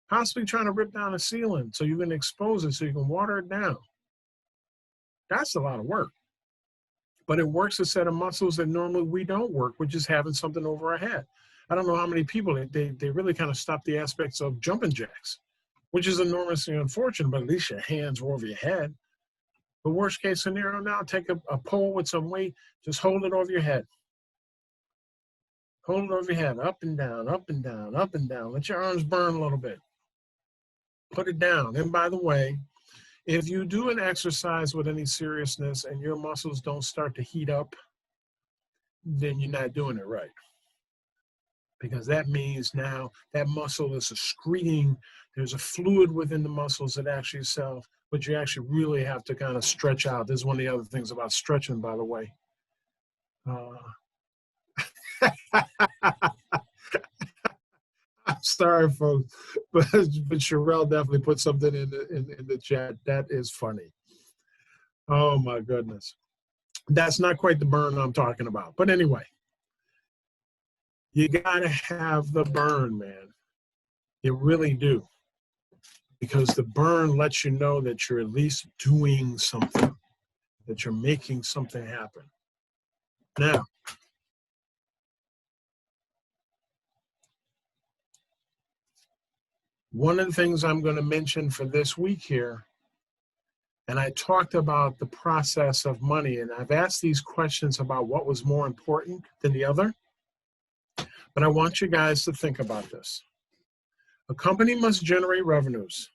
possibly trying to rip down the ceiling so you can expose it so you can water it down. That's a lot of work. But it works a set of muscles that normally we don't work, which is having something over our head. I don't know how many people, they really kind of stop the aspects of jumping jacks, which is enormously unfortunate, but at least your hands were over your head. The worst case scenario now, take a pole with some weight, just hold it over your head. Hold it over your head, up and down, up and down, up and down. Let your arms burn a little bit. Put it down. And by the way, if you do an exercise with any seriousness and your muscles don't start to heat up, then you're not doing it right. Because that means now that muscle is excreting, there's a fluid within the muscles that actually self, but you actually really have to kind of stretch out. This is one of the other things about stretching, by the way. I'm sorry, folks, but Sherelle definitely put something in the chat. That is funny. Oh, my goodness. That's not quite the burn I'm talking about. But anyway, you got to have the burn, man. You really do. Because the burn lets you know that you're at least doing something, that you're making something happen. Now, one of the things I'm going to mention for this week here, and I talked about the process of money, and I've asked these questions about what was more important than the other, but I want you guys to think about this. A company must generate revenues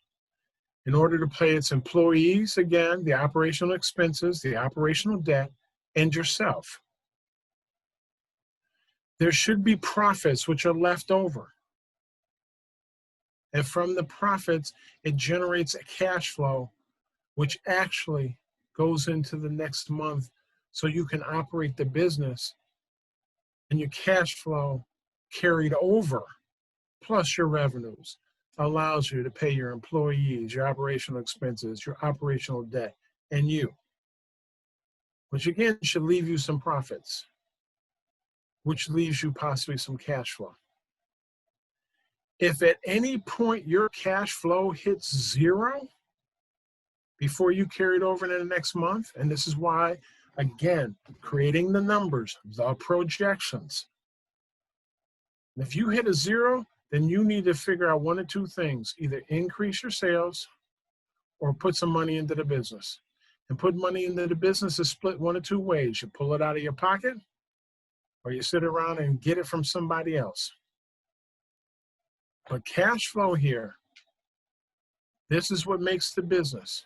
in order to pay its employees, again, the operational expenses, the operational debt, and yourself. There should be profits which are left over. And from the profits, it generates a cash flow, which actually goes into the next month so you can operate the business, and your cash flow carried over, plus your revenues, allows you to pay your employees, your operational expenses, your operational debt, and you, which again should leave you some profits, which leaves you possibly some cash flow. If at any point your cash flow hits zero before you carry it over into the next month, and this is why, again, creating the numbers, the projections. If you hit a zero, then you need to figure out one of two things: either increase your sales or put some money into the business. And put money into the business is split one of two ways. You pull it out of your pocket, or you sit around and get it from somebody else. But cash flow here, this is what makes the business.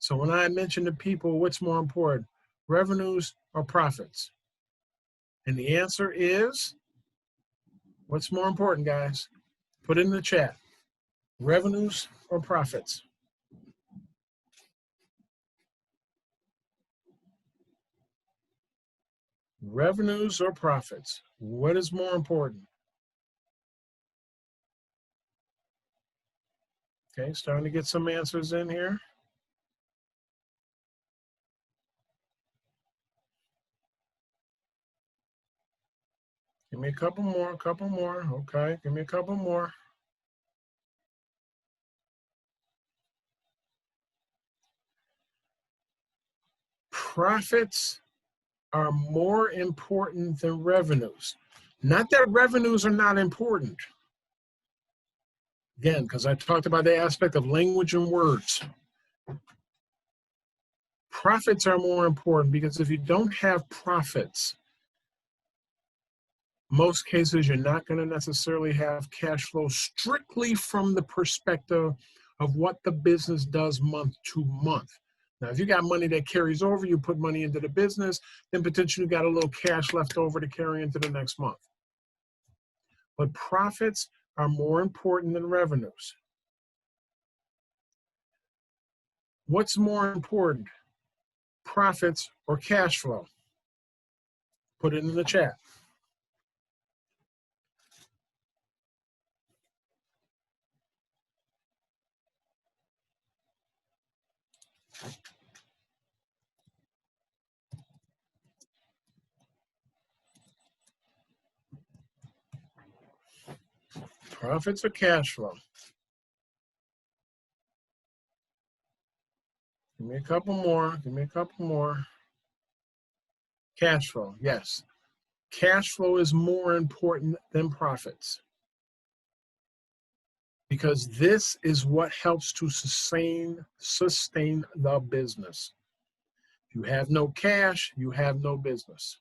So when I mention to people what's more important, revenues or profits? And the answer is, what's more important, guys? Put it in the chat. Revenues or profits? Revenues or profits? What is more important? Okay, starting to get some answers in here. Give me a couple more, Okay, give me a couple more. Profits are more important than revenues. Not that revenues are not important. Again, because I talked about the aspect of language and words. Profits are more important because if you don't have profits, most cases you're not going to necessarily have cash flow strictly from the perspective of what the business does month to month. Now, if you got money that carries over, you put money into the business, then potentially you got a little cash left over to carry into the next month. But profits are more important than revenues. What's more important, profits or cash flow? Put it in the chat. Profits or cash flow? Give me a couple more. Give me a couple more. Cash flow, yes. Cash flow is more important than profits because this is what helps to sustain the business. If you have no cash, you have no business.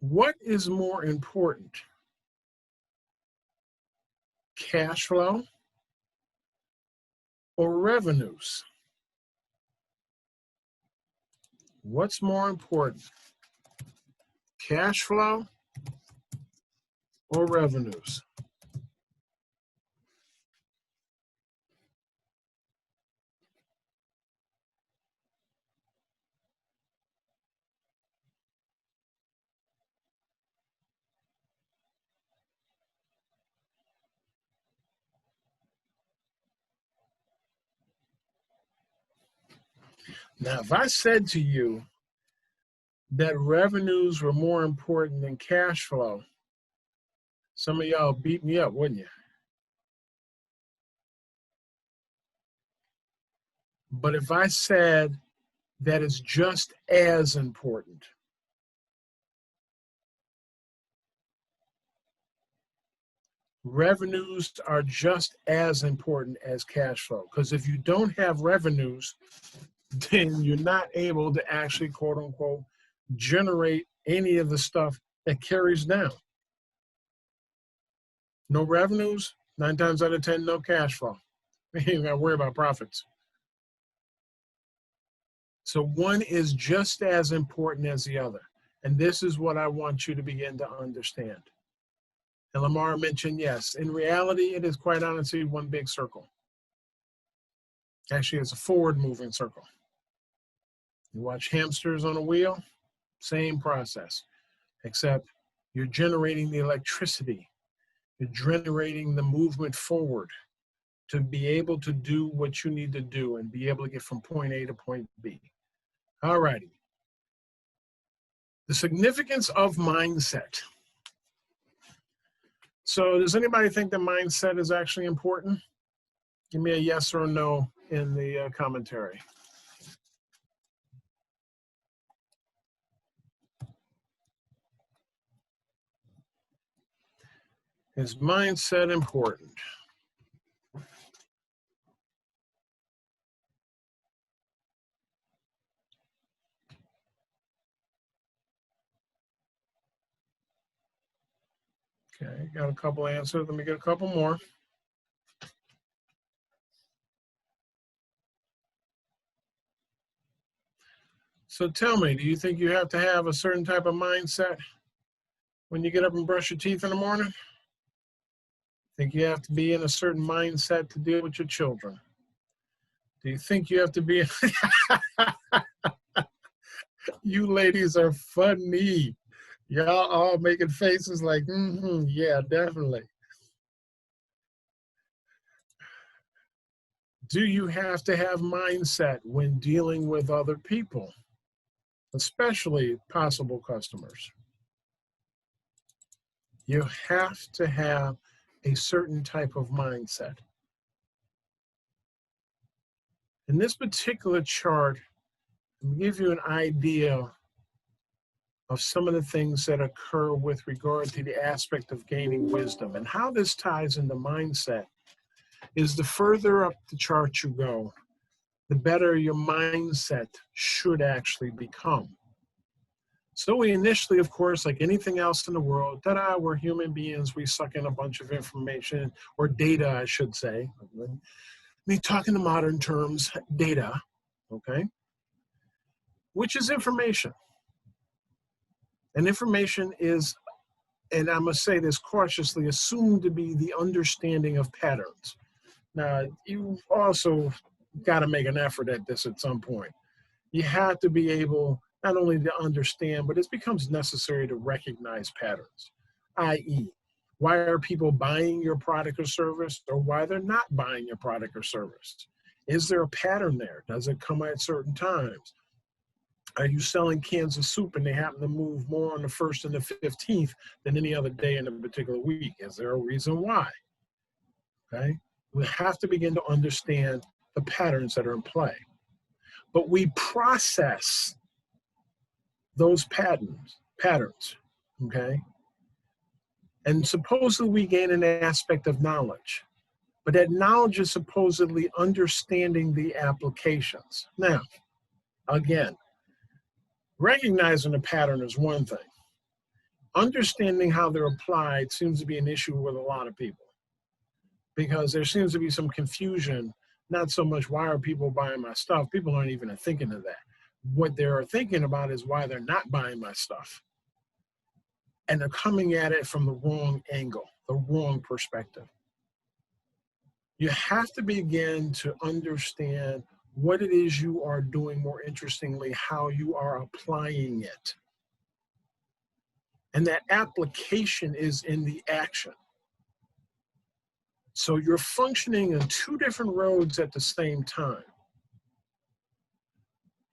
What is more important? Cash flow or revenues? What's more important? Cash flow or revenues? Now, if I said to you that revenues were more important than cash flow, some of y'all beat me up, wouldn't you? But if I said that it's just as important, revenues are just as important as cash flow. Because if you don't have revenues, then you're not able to actually, quote unquote, generate any of the stuff that carries down. No revenues, 9 times out of 10, no cash flow. You ain't got to worry about profits. So one is just as important as the other. And this is what I want you to begin to understand. And Lamar mentioned, yes, in reality, it is quite honestly one big circle. Actually, it's a forward moving circle. You watch hamsters on a wheel, same process, except you're generating the electricity. You're generating the movement forward to be able to do what you need to do and be able to get from point A to point B. All righty. The significance of mindset. So does anybody think that mindset is actually important? Give me a yes or a no in the commentary. Is mindset important? Okay, got a couple answers. Let me get a couple more. So tell me, do you think you have to have a certain type of mindset when you get up and brush your teeth in the morning? Think you have to be in a certain mindset to deal with your children? Do you think you have to be? You ladies are funny. Y'all all making faces like, yeah, definitely. Do you have to have mindset when dealing with other people, especially possible customers? You have to have a certain type of mindset. In this particular chart, I'll give you an idea of some of the things that occur with regard to the aspect of gaining wisdom. And how this ties into mindset is the further up the chart you go, the better your mindset should actually become. So we initially, of course, like anything else in the world, we're human beings, we suck in a bunch of information, or data, I should say. Me talking in modern terms, data, okay? Which is information. And information is, and I must say this cautiously, assumed to be the understanding of patterns. Now, you also got to make an effort at this at some point. You have to be able not only to understand, but it becomes necessary to recognize patterns, i.e., why are people buying your product or service, or why they're not buying your product or service? Is there a pattern there? Does it come at certain times? Are you selling cans of soup and they happen to move more on the 1st and the 15th than any other day in a particular week? Is there a reason why? Okay. We have to begin to understand the patterns that are in play. But we process those patterns, okay? And supposedly we gain an aspect of knowledge, but that knowledge is supposedly understanding the applications. Now, again, recognizing a pattern is one thing. Understanding how they're applied seems to be an issue with a lot of people, because there seems to be some confusion, not so much why are people buying my stuff, people aren't even thinking of that. What they're thinking about is why they're not buying my stuff. And they're coming at it from the wrong angle, the wrong perspective. You have to begin to understand what it is you are doing, more interestingly, how you are applying it. And that application is in the action. So you're functioning on two different roads at the same time.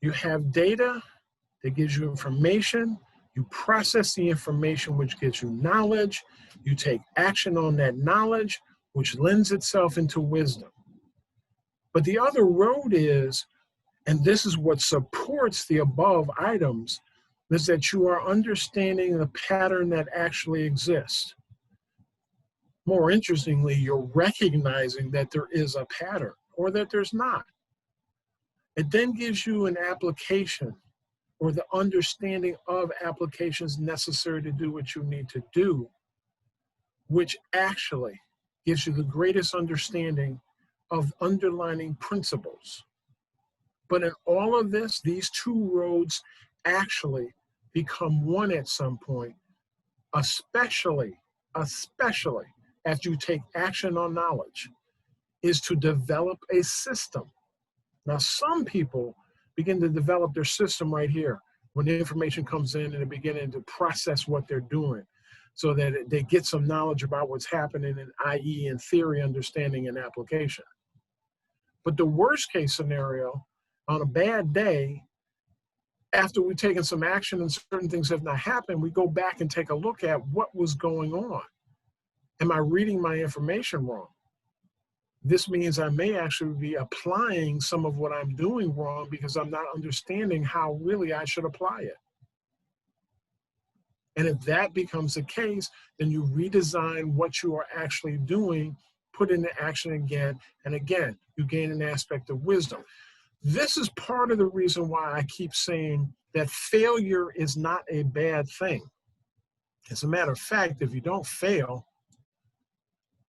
You have data that gives you information. You process the information, which gives you knowledge. You take action on that knowledge, which lends itself into wisdom. But the other road is, and this is what supports the above items, is that you are understanding the pattern that actually exists. More interestingly, you're recognizing that there is a pattern or that there's not. It then gives you an application or the understanding of applications necessary to do what you need to do, which actually gives you the greatest understanding of underlying principles. But in all of this, these two roads actually become one at some point, especially after you take action on knowledge, is to develop a system. Now, some people begin to develop their system right here when the information comes in and they're beginning to process what they're doing so that they get some knowledge about what's happening in, i.e. in theory, understanding, and application. But the worst case scenario, on a bad day, after we've taken some action and certain things have not happened, we go back and take a look at what was going on. Am I reading my information wrong? This means I may actually be applying some of what I'm doing wrong because I'm not understanding how really I should apply it. And if that becomes the case, then you redesign what you are actually doing, put into action again, and again, you gain an aspect of wisdom. This is part of the reason why I keep saying that failure is not a bad thing. As a matter of fact, if you don't fail,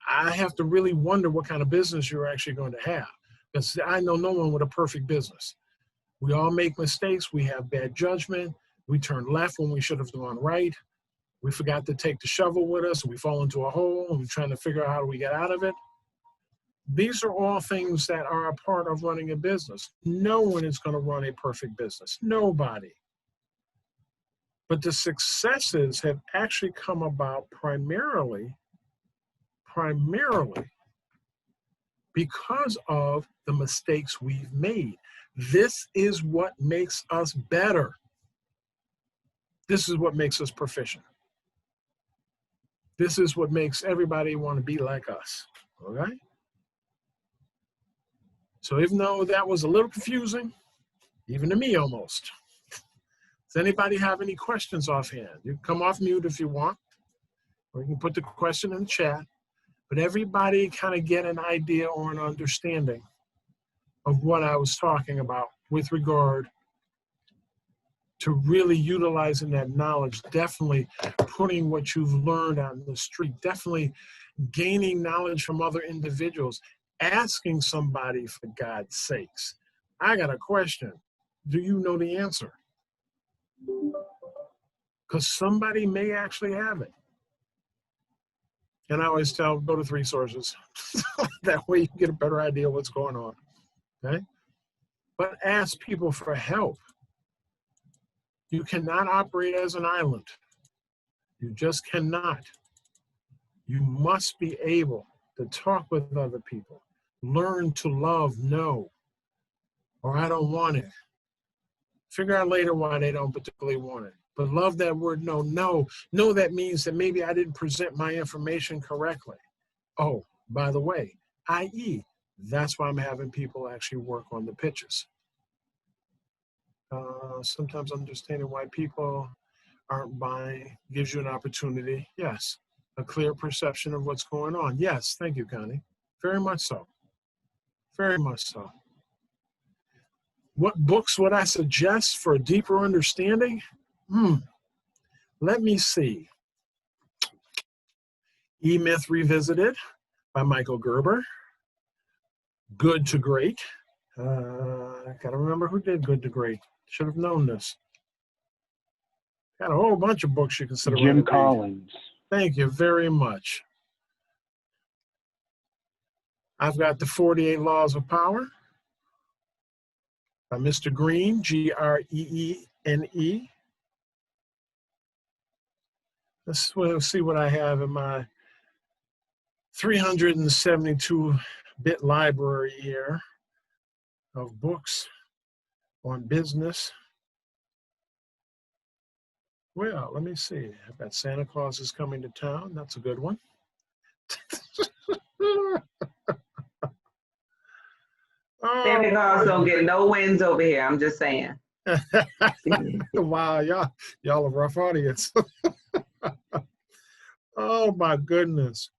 I have to really wonder what kind of business you're actually going to have. Because I know no one with a perfect business. We all make mistakes. We have bad judgment. We turn left when we should have gone right. We forgot to take the shovel with us. We fall into a hole and we're trying to figure out how do we get out of it. These are all things that are a part of running a business. No one is going to run a perfect business. Nobody. But the successes have actually come about primarily because of the mistakes we've made. This is what makes us better. This is what makes us proficient. This is what makes everybody want to be like us, all right? So even though that was a little confusing, even to me almost, does anybody have any questions offhand? You can come off mute if you want, or you can put the question in the chat. But everybody kind of get an idea or an understanding of what I was talking about with regard to really utilizing that knowledge, definitely putting what you've learned out in the street, definitely gaining knowledge from other individuals, asking somebody, for God's sakes, I got a question. Do you know the answer? Because somebody may actually have it. And I always tell, go to 3 sources. That way you get a better idea of what's going on, okay? But ask people for help. You cannot operate as an island. You just cannot. You must be able to talk with other people. Learn to love no, or I don't want it. Figure out later why they don't particularly want it. But love that word no. No, no, that means that maybe I didn't present my information correctly. Oh, by the way, i.e., that's why I'm having people actually work on the pitches. Sometimes understanding why people aren't buying gives you an opportunity. Yes. A clear perception of what's going on. Yes. Thank you, Connie. Very much so. Very much so. What books would I suggest for a deeper understanding? Let me see. E-Myth Revisited by Michael Gerber. Good to Great. I gotta remember who did Good to Great. Should have known this. Got a whole bunch of books you can sit around and Jim read. Collins. Thank you very much. I've got The 48 Laws of Power by Mr. Green, Greene. Let's see what I have in my 372-bit library here of books on business. Well, let me see. I've got Santa Claus is Coming to Town. That's a good one. Santa Claus don't get no wins over here. I'm just saying. Wow, y'all a rough audience. Oh my goodness.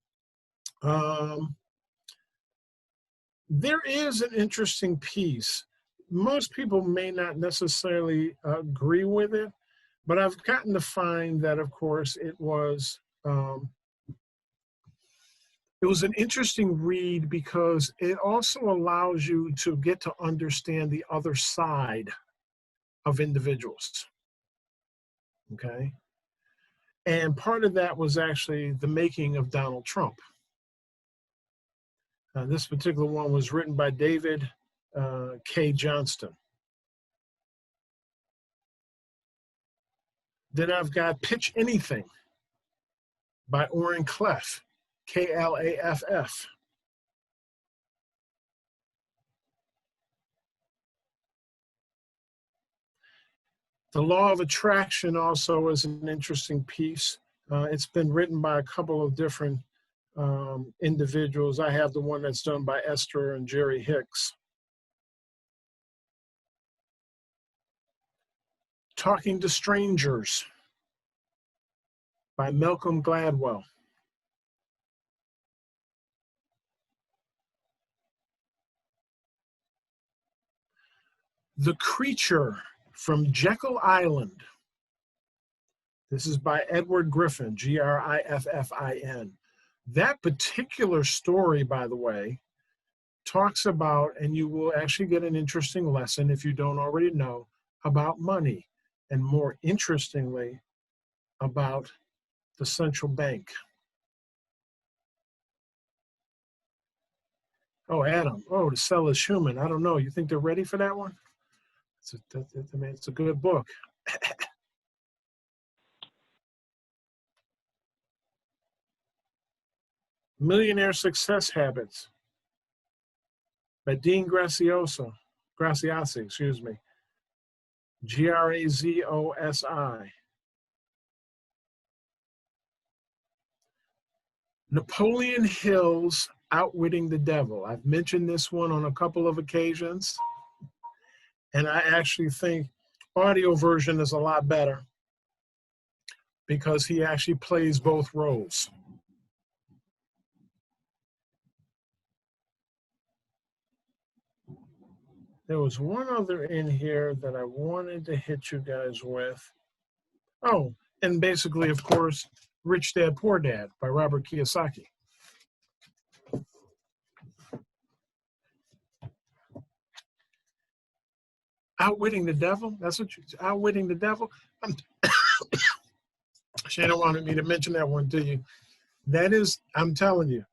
There is an interesting piece. Most people may not necessarily agree with it, but I've gotten to find that, of course, it was an interesting read because it also allows you to get to understand the other side of individuals. Okay. And part of that was actually the making of Donald Trump. This particular one was written by David K. Johnston. Then I've got Pitch Anything by Orrin Claff, Klaff. The Law of Attraction also is an interesting piece. It's been written by a couple of different individuals. I have the one that's done by Esther and Jerry Hicks. Talking to Strangers by Malcolm Gladwell. The Creature from Jekyll Island. This is by Edward Griffin, Griffin. That particular story, by the way, talks about, and you will actually get an interesting lesson if you don't already know, about money, and more interestingly, about the central bank. Oh, Adam. Oh, To Sell is Human. I don't know. You think they're ready for that one? It's a good book. Millionaire Success Habits by Dean Graziosi, excuse me. Grazosi. Napoleon Hill's Outwitting the Devil. I've mentioned this one on a couple of occasions, and I actually think audio version is a lot better because he actually plays both roles. There was one other in here that I wanted to hit you guys with. Oh, and basically, of course, Rich Dad, Poor Dad by Robert Kiyosaki. Outwitting the Devil? That's what you, Outwitting the Devil? Shannon wanted me to mention that one to you. That is, I'm telling you,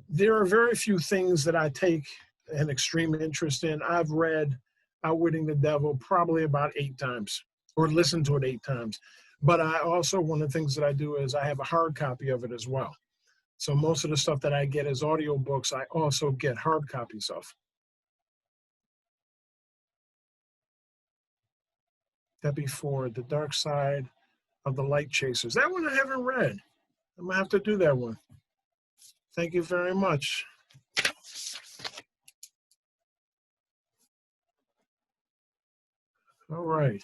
there are very few things that I take an extreme interest in. I've read Outwitting the Devil probably about 8 times or listened to it 8 times. But I also, one of the things that I do is I have a hard copy of it as well. So most of the stuff that I get as audiobooks, I also get hard copies of. that before, The Dark Side of the Light Chasers. That one I haven't read. I'm gonna have to do that one. Thank you very much. All right.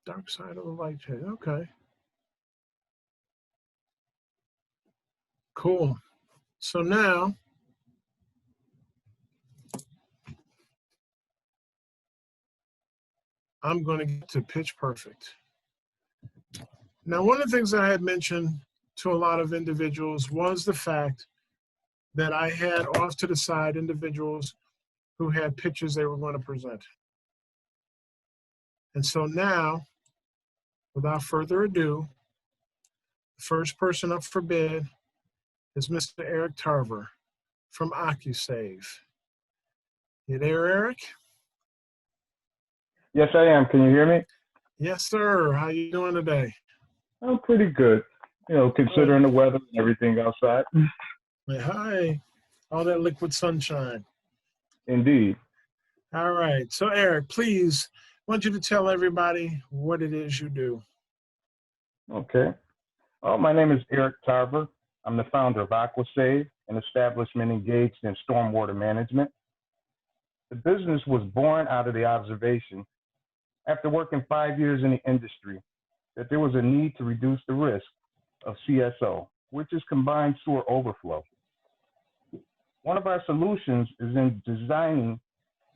Dark Side of the Light Chaser. Okay. Cool. So now, I'm going to get to Pitch Perfect. Now, one of the things I had mentioned to a lot of individuals was the fact that I had off to the side individuals who had pitches they were going to present. And so now, without further ado, the first person up for bid is Mr. Eric Tarver from OcuSave. You there, Eric? Yes, I am. Can you hear me? Yes, sir. How you doing today? I'm pretty good. You know, considering the weather and everything outside. Hey, hi. All that liquid sunshine. Indeed. All right. So, Eric, please, I want you to tell everybody what it is you do. Okay. Well, my name is Eric Tarver. I'm the founder of AquaSave, an establishment engaged in stormwater management. The business was born out of the observation, after working 5 years in the industry, that there was a need to reduce the risk of CSO, which is combined sewer overflow. One of our solutions is in designing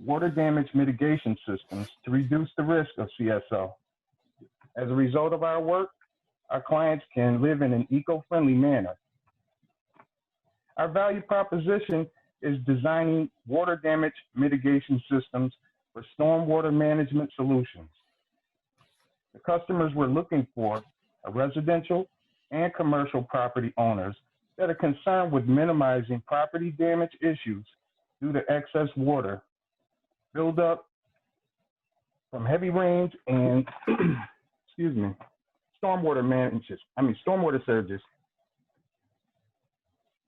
water damage mitigation systems to reduce the risk of CSO. As a result of our work, our clients can live in an eco-friendly manner. Our value proposition is designing water damage mitigation systems for stormwater management solutions. The customers we're looking for are residential and commercial property owners that are concerned with minimizing property damage issues due to excess water buildup from heavy rains and, stormwater surges.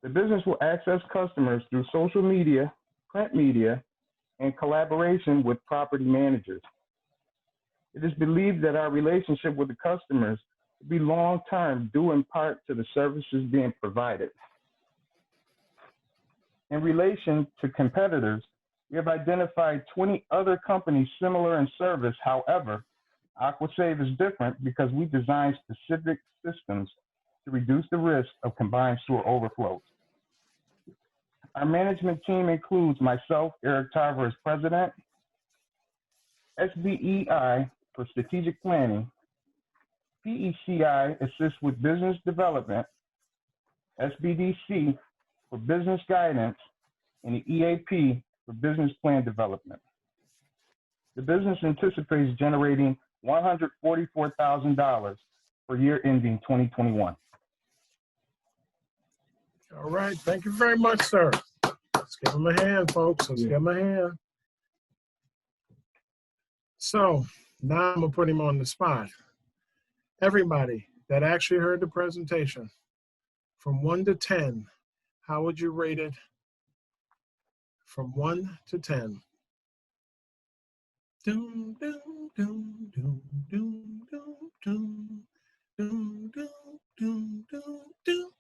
The business will access customers through social media, print media, and collaboration with property managers. It is believed that our relationship with the customers will be long-term due in part to the services being provided. In relation to competitors, we have identified 20 other companies similar in service. However, AquaSave is different because we design specific systems to reduce the risk of combined sewer overflows. Our management team includes myself, Eric Tarver, as president, SBEI for strategic planning, PECI assists with business development, SBDC for business guidance, and the EAP for business plan development. The business anticipates generating $144,000 for year ending 2021. All right. Thank you very much, sir. Let's give him a hand, folks. Let's give him a hand. So now I'm going to put him on the spot. Everybody that actually heard the presentation, from 1 to 10, how would you rate it? From 1 to 10. Doom, doom, doom, doom, doom, doom, doom, doom, doom, doom, doom, doom.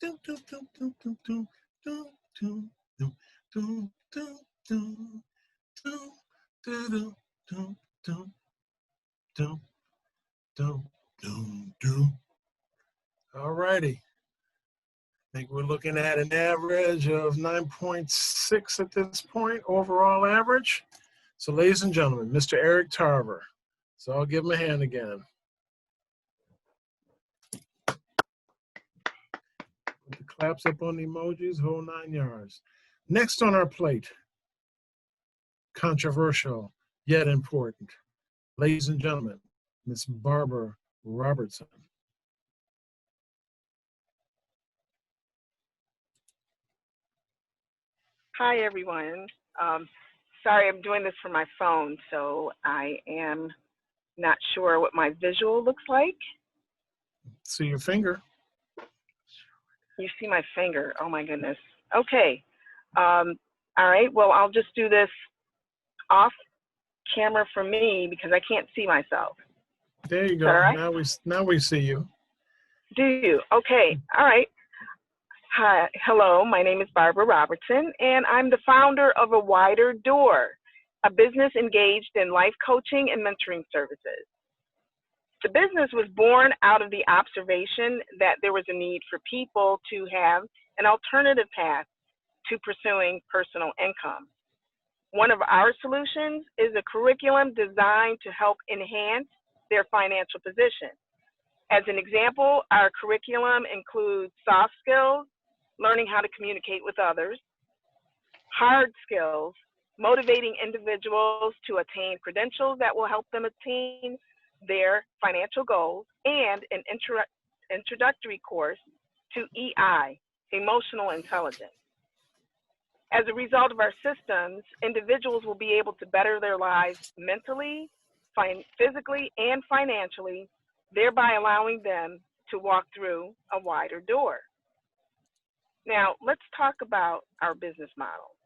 Do do do do do do do do do do do do do do do do do do. All righty. I think we're looking at an average of 9.6 at this point, overall average. So ladies and gentlemen, Mr. Eric Tarver. So I'll give him a hand again. Put the claps up on the emojis, whole 9 yards. Next on our plate, controversial yet important. Ladies and gentlemen, Miss Barbara Robertson. Hi, everyone. Sorry, I'm doing this from my phone, so I am not sure what my visual looks like. See your finger. You see my finger. Oh, my goodness. Okay. All right. Well, I'll just do this off camera for me because I can't see myself. There you Is go. that all right? Now we see you. Do you? Okay. All right. Hi. Hello. My name is Barbara Robertson, and I'm the founder of A Wider Door, a business engaged in life coaching and mentoring services. The business was born out of the observation that there was a need for people to have an alternative path to pursuing personal income. One of our solutions is a curriculum designed to help enhance their financial position. As an example, our curriculum includes soft skills, learning how to communicate with others, hard skills, motivating individuals to attain credentials that will help them attain their financial goals, and an introductory course to EI, emotional intelligence. As a result of our systems, individuals will be able to better their lives mentally, physically, and financially, thereby allowing them to walk through a wider door. Now, let's talk about our business model.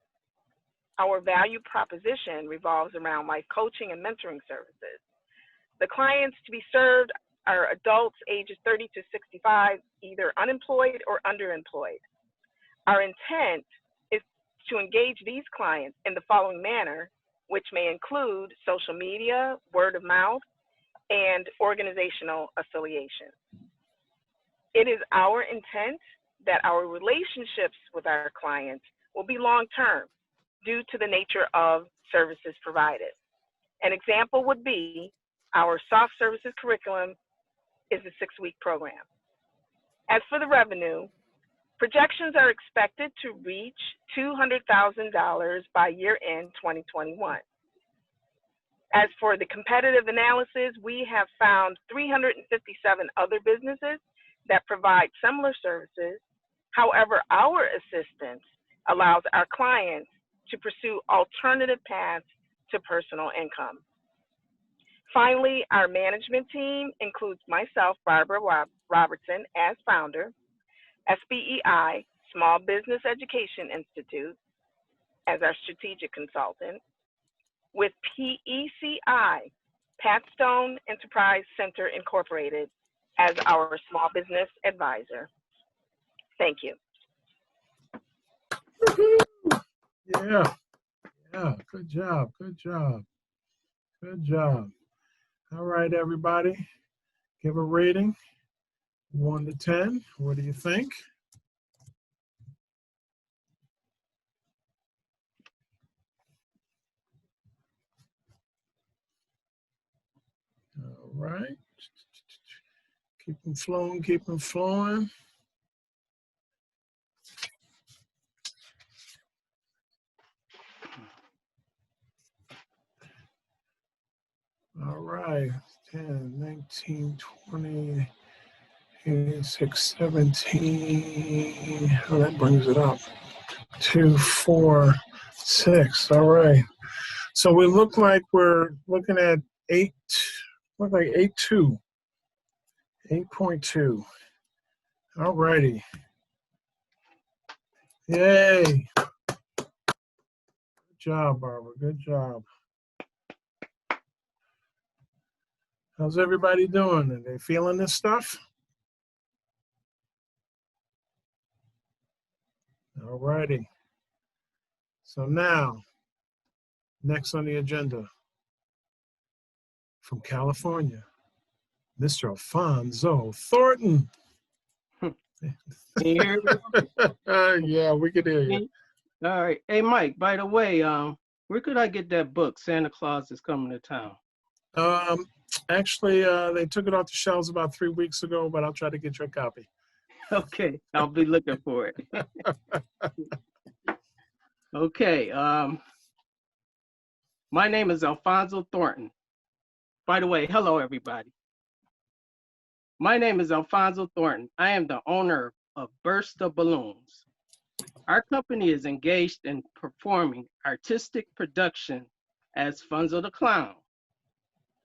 Our value proposition revolves around life coaching and mentoring services. The clients to be served are adults ages 30 to 65, either unemployed or underemployed. Our intent is to engage these clients in the following manner, which may include social media, word of mouth, and organizational affiliation. It is our intent that our relationships with our clients will be long-term due to the nature of services provided. An example would be our soft services curriculum is a 6-week program. As for the revenue, projections are expected to reach $200,000 by year-end 2021. As for the competitive analysis, we have found 357 other businesses that provide similar services. However, our assistance allows our clients to pursue alternative paths to personal income. Finally, our management team includes myself, Barbara Robertson, as founder, SBEI, Small Business Education Institute, as our strategic consultant, with PECI, Patstone Enterprise Center Incorporated, as our small business advisor. Thank you. Yeah. Good job. All right, everybody. Give a rating, 1 to 10. What do you think? All right. Keep them flowing. All right, 10, 19, 20, 86, 17. Oh, that brings it up. 2, 4, 6. All right. So we look like we're looking at 8.2. All righty. Yay. Good job, Barbara. Good job. How's everybody doing? Are they feeling this stuff? All righty. So now, next on the agenda, from California, Mr. Alfonso Thornton. Can you hear me? Yeah, we can hear you. All right. Hey, Mike, by the way, where could I get that book, Santa Claus is Coming to Town? Actually, they took it off the shelves about 3 weeks ago, but I'll try to get you a copy. Okay, I'll be looking for it. Okay, my name is Alfonso Thornton. By the way, hello, everybody. My name is Alfonso Thornton. I am the owner of Burst of Balloons. Our company is engaged in performing artistic production as Funzo the Clown.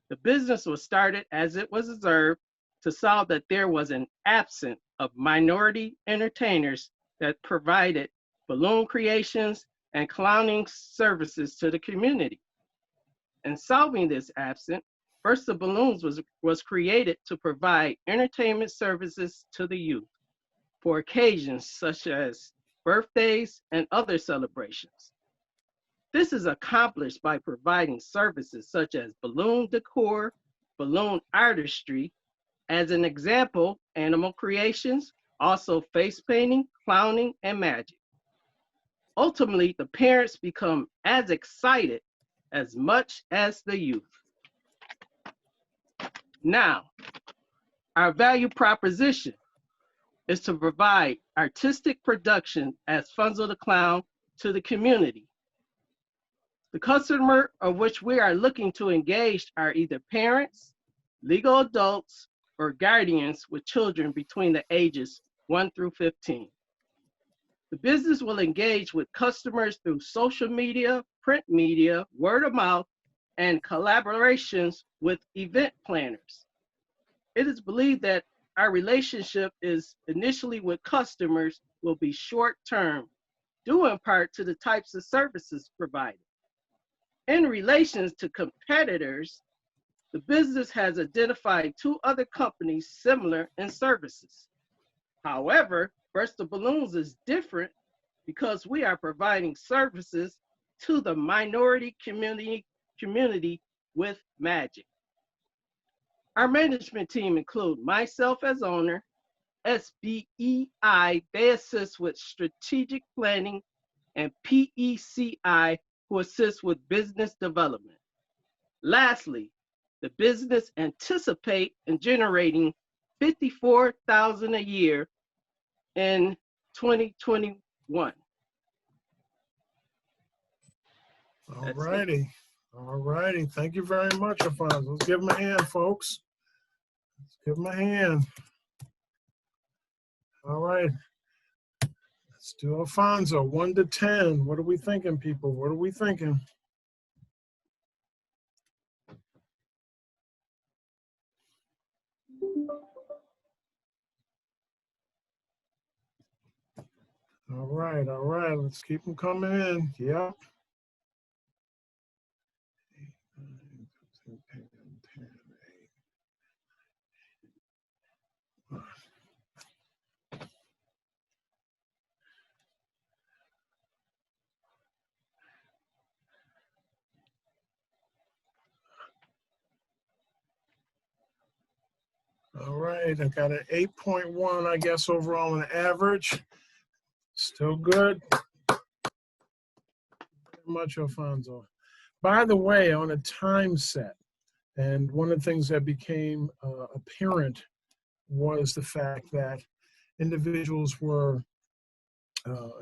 The business was started as it was observed to solve that there was an absence of minority entertainers that provided balloon creations and clowning services to the community. In solving this absence, Burst of Balloons was created to provide entertainment services to the youth for occasions such as birthdays and other celebrations. This is accomplished by providing services such as balloon decor, balloon artistry, as an example, animal creations, also face painting, clowning, and magic. Ultimately, the parents become as excited as much as the youth. Now, our value proposition is to provide artistic production as Funzo the Clown to the community. The customer of which we are looking to engage are either parents, legal adults, or guardians with children between the ages 1 through 15. The business will engage with customers through social media, print media, word of mouth, and collaborations with event planners. It is believed that our relationship is initially with customers will be short-term, due in part to the types of services provided. In relation to competitors, the business has identified 2 other companies similar in services. However, Burst of Balloons is different because we are providing services to the minority community with magic. Our management team include myself as owner, SBEI, they assist with strategic planning, and PECI, who assists with business development. Lastly, the business anticipate in generating $54,000 a year in 2021. All righty. All righty. Thank you very much, Alfonso. Let's give him a hand, folks. Let's give him a hand. All right. Let's do Alfonso, 1 to 10. What are we thinking, people? What are we thinking? All right, all right. Let's keep them coming in. Yep. All right, I got an 8.1, I guess, overall in average. Still good. Very much, Alfonso. By the way, on a time set, and one of the things that became apparent was the fact that individuals were,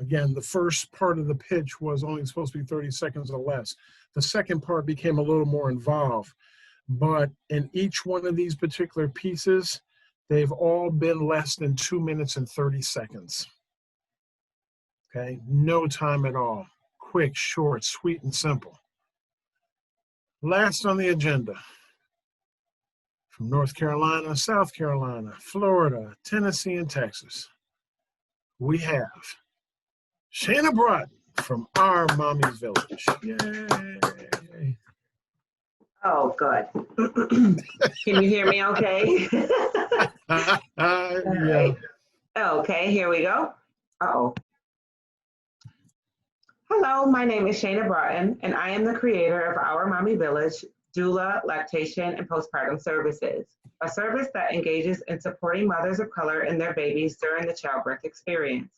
again, the first part of the pitch was only supposed to be 30 seconds or less. The second part became a little more involved. But in each one of these particular pieces, they've all been less than 2 minutes and 30 seconds. Okay, no time at all. Quick, short, sweet, and simple. Last on the agenda, from North Carolina, South Carolina, Florida, Tennessee, and Texas, we have Shana Broughton from Our Mommy's Village. Yay. Oh, good. Can you hear me okay? Yeah. Okay, here we go. Uh-oh. Hello, my name is Shana Broughton, and I am the creator of Our Mommy Village, doula, lactation, and postpartum services, a service that engages in supporting mothers of color and their babies during the childbirth experience.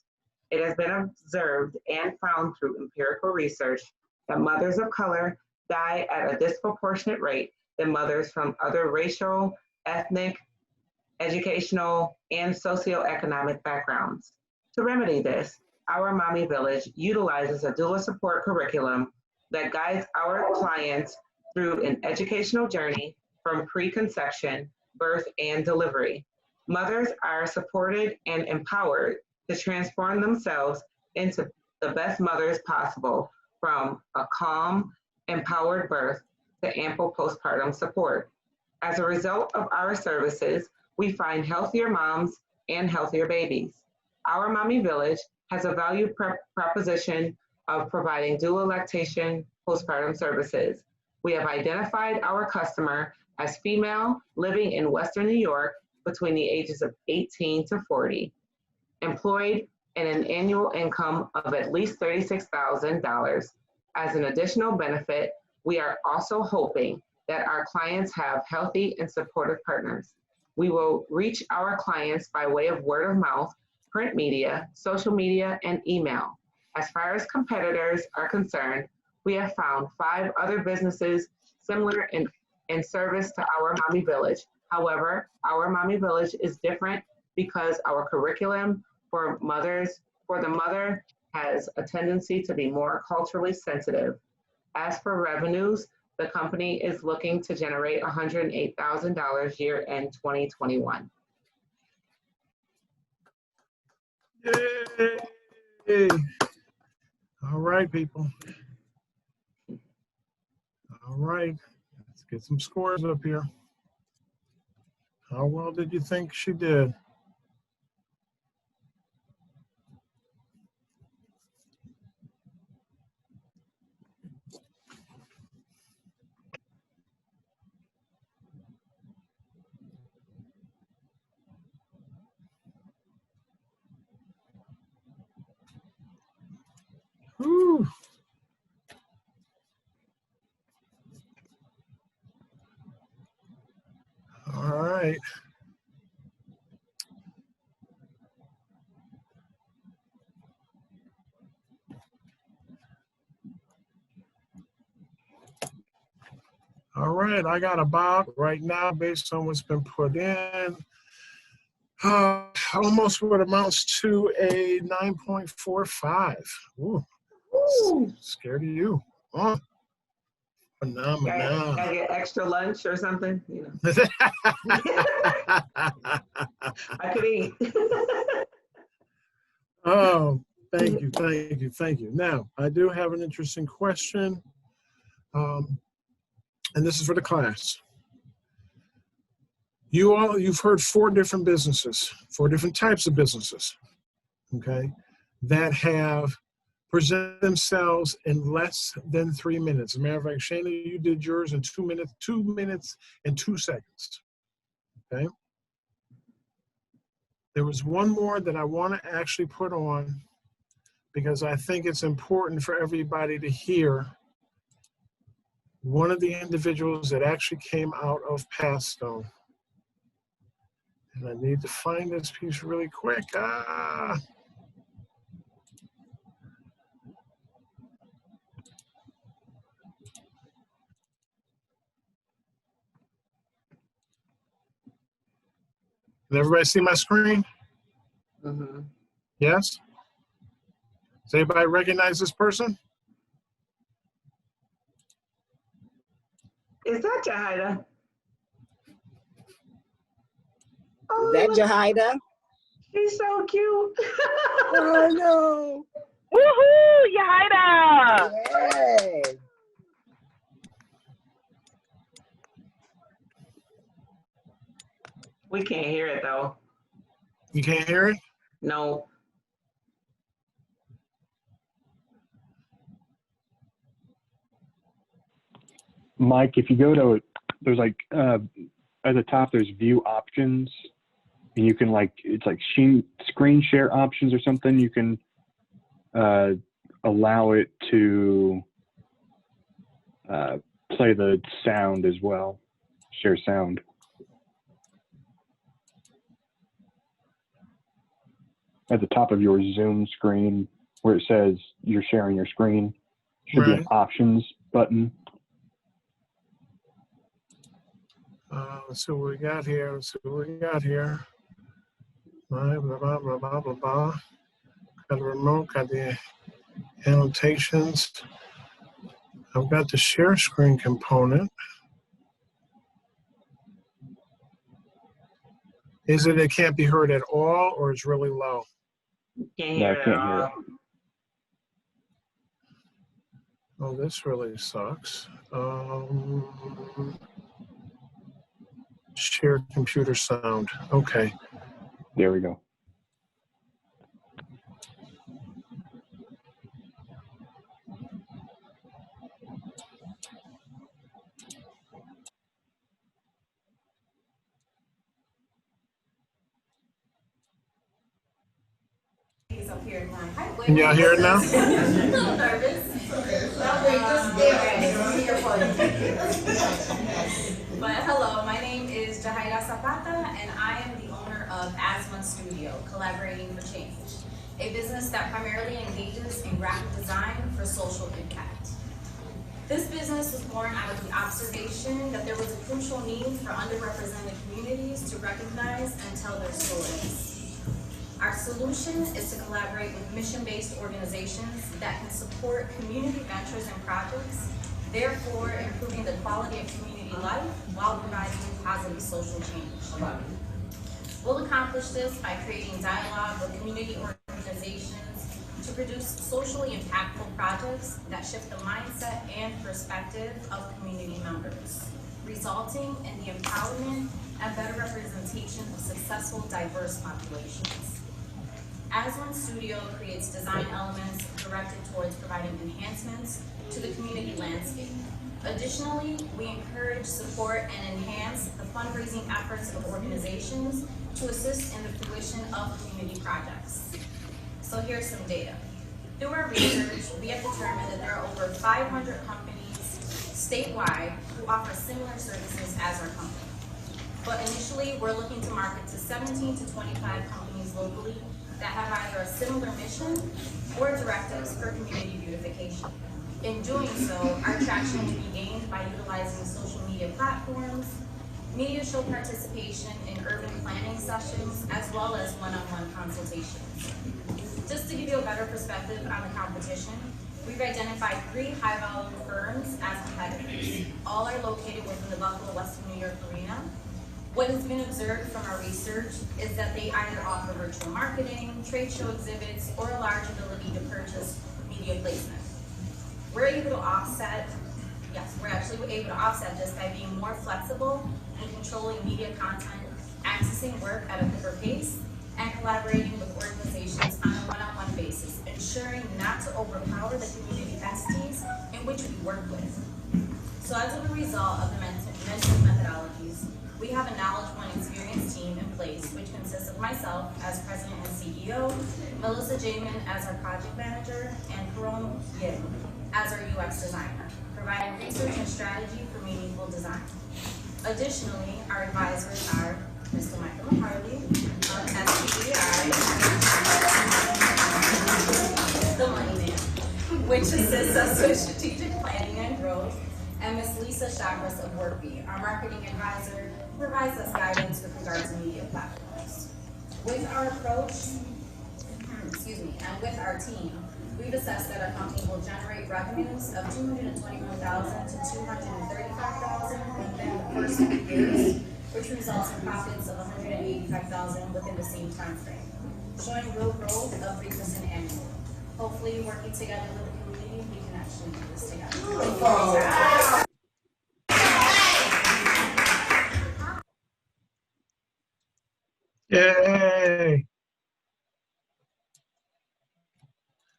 It has been observed and found through empirical research that mothers of color die at a disproportionate rate than mothers from other racial, ethnic, educational, and socioeconomic backgrounds. To remedy this, Our Mommy Village utilizes a doula support curriculum that guides our clients through an educational journey from preconception, birth, and delivery. Mothers are supported and empowered to transform themselves into the best mothers possible, from a calm, empowered birth to ample postpartum support. As a result of our services, we find healthier moms and healthier babies. Our Mommy Village has a value proposition of providing doula lactation postpartum services. We have identified our customer as female, living in Western New York between the ages of 18 to 40, employed, and an annual income of at least $36,000. As an additional benefit, we are also hoping that our clients have healthy and supportive partners. We will reach our clients by way of word of mouth, print media, social media, and email. As far as competitors are concerned, we have found 5 other businesses similar in service to Our Mommy Village. However, Our Mommy Village is different because our curriculum for the mother has a tendency to be more culturally sensitive. As for revenues, the company is looking to generate $108,000 year end 2021. Yay! All right, people. All right, let's get some scores up here. How well did you think she did? Whew. All right. All right, I got about right now, based on what's been put in, almost what amounts to a 9.45. Ooh, scared of you. Oh, phenomenal. Gotta get extra lunch or something, you know. I could eat. Oh, thank you, thank you, thank you. Now, I do have an interesting question, and this is for the class. You've heard 4 different businesses, 4 different types of businesses, okay, that have presented themselves in less than 3 minutes. As a matter of fact, Shana, you did yours in 2 minutes and 2 seconds, okay? There was one more that I want to actually put on because I think it's important for everybody to hear one of the individuals that actually came out of Passstone. And I need to find this piece really quick. Did everybody see my screen? Mm-hmm. Yes? Does anybody recognize this person? Is that Jahida? Is that Jahida? She's so cute. I know. Woohoo, Yahida! Yay. We can't hear it though. You can't hear it? No. Mike, if you go to, there's like, at the top, there's view options, and you can like, it's like screen share options or something. You can allow it to play the sound as well, share sound. At the top of your Zoom screen, where it says you're sharing your screen, should be an options button. Let's see what we got here. Let's see what we got here. Blah, blah, blah, blah, blah, blah, blah. Got the remote, got the annotations. I've got the share screen component. Is it can't be heard at all, or it's really low? Can't hear it at all. Oh, this really sucks. Share computer sound. Okay. There we go. up here in my highway. Can y'all hear it now? A little nervous. But hello, my name is Jahaira Zapata, and I am the owner of Aswan Studio, Collaborating for Change, a business that primarily engages in graphic design for social impact. This business was born out of the observation that there was a crucial need for underrepresented communities to recognize and tell their stories. Our solution is to collaborate with mission-based organizations that can support community ventures and projects, therefore improving the quality of community life while providing positive social change. We'll accomplish this by creating dialogue with community organizations to produce socially impactful projects that shift the mindset and perspective of community members, resulting in the empowerment and better representation of successful, diverse populations. Aswan Studio creates design elements directed towards providing enhancements to the community landscape. Additionally, we encourage, support, and enhance the fundraising efforts of organizations to assist in the fruition of community projects. So here's some data. Through our research, we have determined that there are over 500 companies statewide who offer similar services as our company. But initially, we're looking to market to 17 to 25 companies locally that have either a similar mission or directives for community beautification. In doing so, our traction will be gained by utilizing social media platforms, media show participation in urban planning sessions, as well as one-on-one consultations. Just to give you a better perspective on the competition, we've identified 3 high-volume firms as competitors. All are located within the Buffalo, Western New York arena. What has been observed from our research is that they either offer virtual marketing, trade show exhibits, or a large ability to purchase media placement. We're able to offset, we're actually able to offset this by being more flexible in controlling media content, accessing work at a quicker pace, and collaborating with organizations on a one-on-one basis, ensuring not to overpower the community entities in which we work with. So as a result of the mentioned methodologies, we have a knowledgeable and experienced team in place, which consists of myself as President and CEO, Melissa Jamin as our project manager, and Karon Yin as our UX designer, providing research and strategy for meaningful design. Additionally, our advisors are Mr. Michael McCarley, SPEI, the Money Man, which assists us with strategic planning and growth, and Ms. Lisa Chagras of Workbee, our marketing advisor, who provides us guidance with regard to media platforms. With our approach, and with our team, we've assessed that our company will generate revenues of $221,000 to $235,000 within the first 3 years, which results in profits of $185,000 within the same time frame, showing real growth of 3% annually. Hopefully, working together with the community, we can actually do this together. Yay!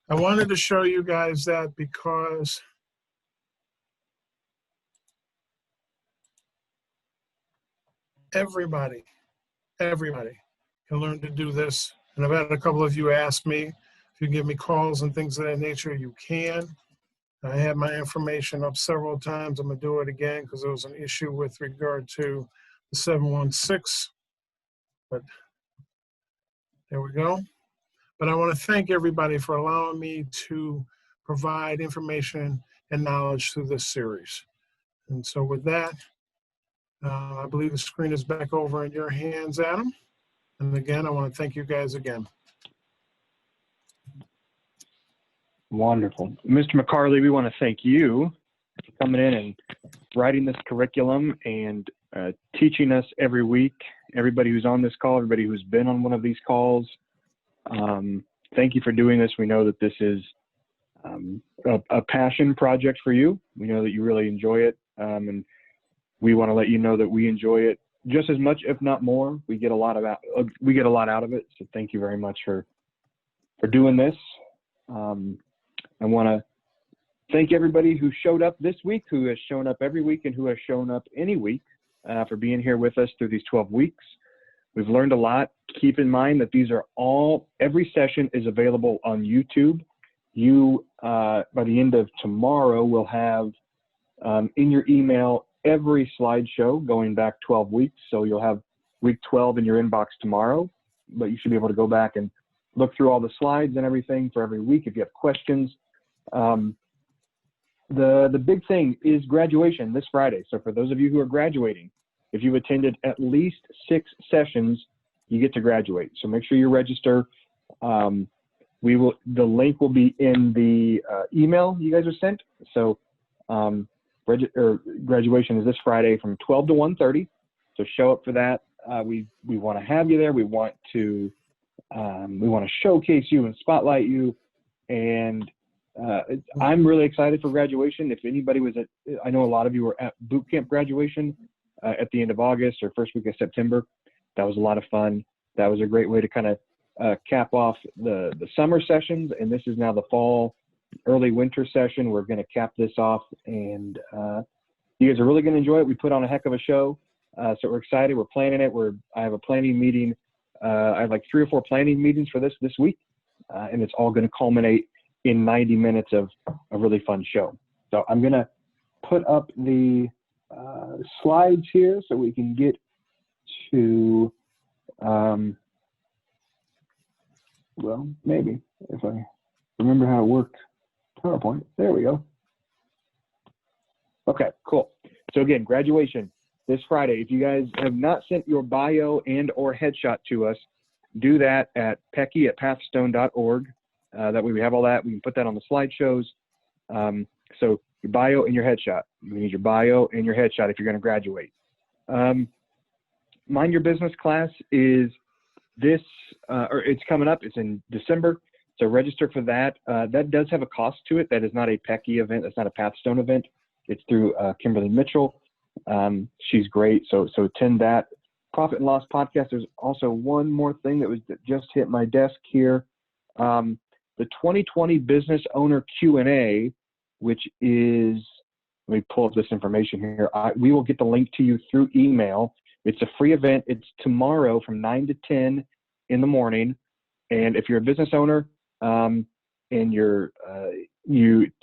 I wanted to show you guys that because everybody can learn to do this. And I've had a couple of you ask me if you give me calls and things of that nature. You can. I had my information up several times. I'm gonna do it again because there was an issue with regard to the 716, but there we go. But I want to thank everybody for allowing me to provide information and knowledge through this series. And so with that, I believe the screen is back over in your hands, Adam. And again, I want to thank you guys again. Wonderful. Mr. McCarley, we want to thank you for coming in and writing this curriculum and teaching us every week. Everybody who's on this call, everybody who's been on one of these calls, thank you for doing this. We know that this is a passion project for you. We know that you really enjoy it, and we want to let you know that we enjoy it just as much, if not more. We get a lot out of it. So thank you very much for doing this. I want to thank everybody who showed up this week, who has shown up every week, and who has shown up any week for being here with us through these 12 weeks. We've learned a lot. Keep in mind that these are every session is available on YouTube. You, by the end of tomorrow, will have in your email every slideshow going back 12 weeks. So you'll have week 12 in your inbox tomorrow, but you should be able to go back and look through all the slides and everything for every week if you have questions. The big thing is graduation this Friday. So for those of you who are graduating, if you've attended at least 6 sessions, you get to graduate. So make sure you register. The link will be in the email you guys are sent. So graduation is this Friday from 12 to 1:30. So show up for that. We want to have you there. We want to showcase you and spotlight you. And I'm really excited for graduation. If anybody was I know a lot of you were at boot camp graduation at the end of August or first week of September. That was a lot of fun. That was a great way to kind of cap off the summer sessions. And this is now the fall, early winter session. We're going to cap this off, and you guys are really going to enjoy it. We put on a heck of a show. So we're excited. We're planning it. I have a planning meeting. I have like 3 or 4 planning meetings for this week. And it's all going to culminate in 90 minutes of a really fun show. So I'm going to put up the slides here so we can get to, well, maybe if I remember how to work PowerPoint. There we go. Okay, cool. So again, graduation this Friday. If you guys have not sent your bio and or headshot to us, do that at pecky@pathstone.org. That way we have all that. We can put that on the slideshows. So your bio and your headshot. You need your bio and your headshot if you're going to graduate. Mind Your Business class is it's coming up. It's in December. So register for that. That does have a cost to it. That is not a Pecky event. That's not a Pathstone event. It's through Kimberly Mitchell. She's great. So attend that. Profit and Loss podcast. There's also one more thing that just hit my desk here. The 2020 Business Owner Q&A, which is, let me pull up this information here. We will get the link to you through email. It's a free event. It's tomorrow from 9 to 10 in the morning. And if you're a business owner and if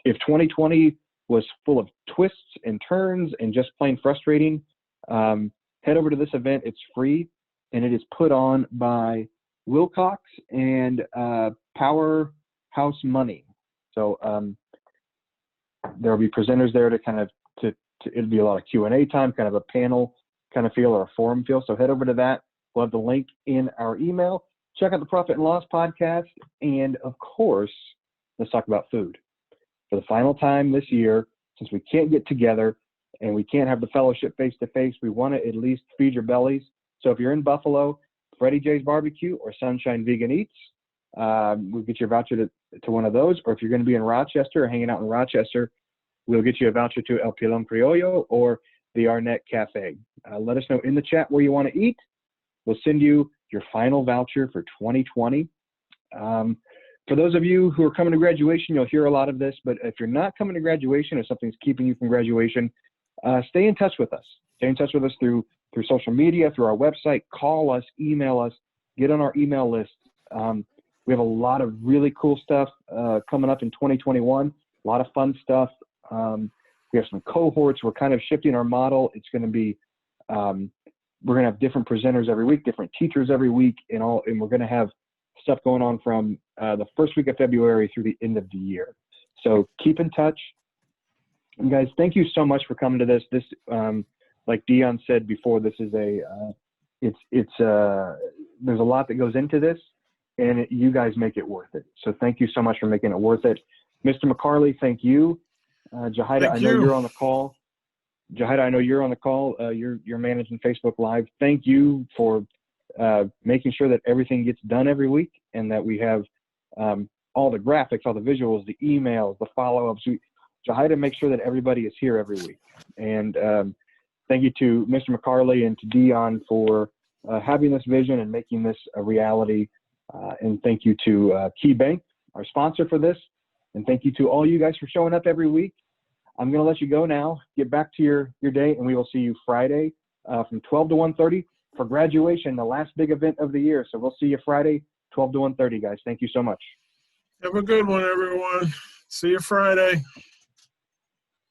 2020 was full of twists and turns and just plain frustrating, head over to this event. It's free, and it is put on by Wilcox and Powerhouse Money. So there will be presenters there to kind of, it'll be a lot of Q&A time, kind of a panel kind of feel or a forum feel. So head over to that. We'll have the link in our email. Check out the Profit and Loss podcast. And of course, let's talk about food. For the final time this year, since we can't get together and we can't have the fellowship face-to-face, we want to at least feed your bellies. So if you're in Buffalo, Freddie J's Barbecue or Sunshine Vegan Eats, we'll get you a voucher to one of those. Or if you're going to be in Rochester or hanging out in Rochester, we'll get you a voucher to El Pilon Criollo or the Arnett Cafe. Let us know in the chat where you want to eat. We'll send you your final voucher for 2020. For those of you who are coming to graduation, you'll hear a lot of this, but if you're not coming to graduation or something's keeping you from graduation, stay in touch with us. Stay in touch with us through social media, through our website, call us, email us, get on our email list. We have a lot of really cool stuff coming up in 2021, a lot of fun stuff. We have some cohorts. We're kind of shifting our model. It's going to be, we're going to have different presenters every week, different teachers every week, and we're going to have stuff going on from the first week of February through the end of the year. So keep in touch. And guys, thank you so much for coming to this. This, like Dion said before, this is there's a lot that goes into this, and you guys make it worth it. So thank you so much for making it worth it. Mr. McCarley, thank you. Jahida, I know you're on the call. Jahida, I know you're on the call. You're managing Facebook Live. Thank you for making sure that everything gets done every week and that we have all the graphics, all the visuals, the emails, the follow-ups. Jahida makes sure that everybody is here every week. And thank you to Mr. McCarley and to Dion for having this vision and making this a reality. And thank you to KeyBank, our sponsor for this. And thank you to all you guys for showing up every week. I'm going to let you go now. Get back to your day, and we will see you Friday from 12 to 1:30 for graduation, the last big event of the year. So we'll see you Friday, 12 to 1:30, guys. Thank you so much. Have a good one, everyone. See you Friday.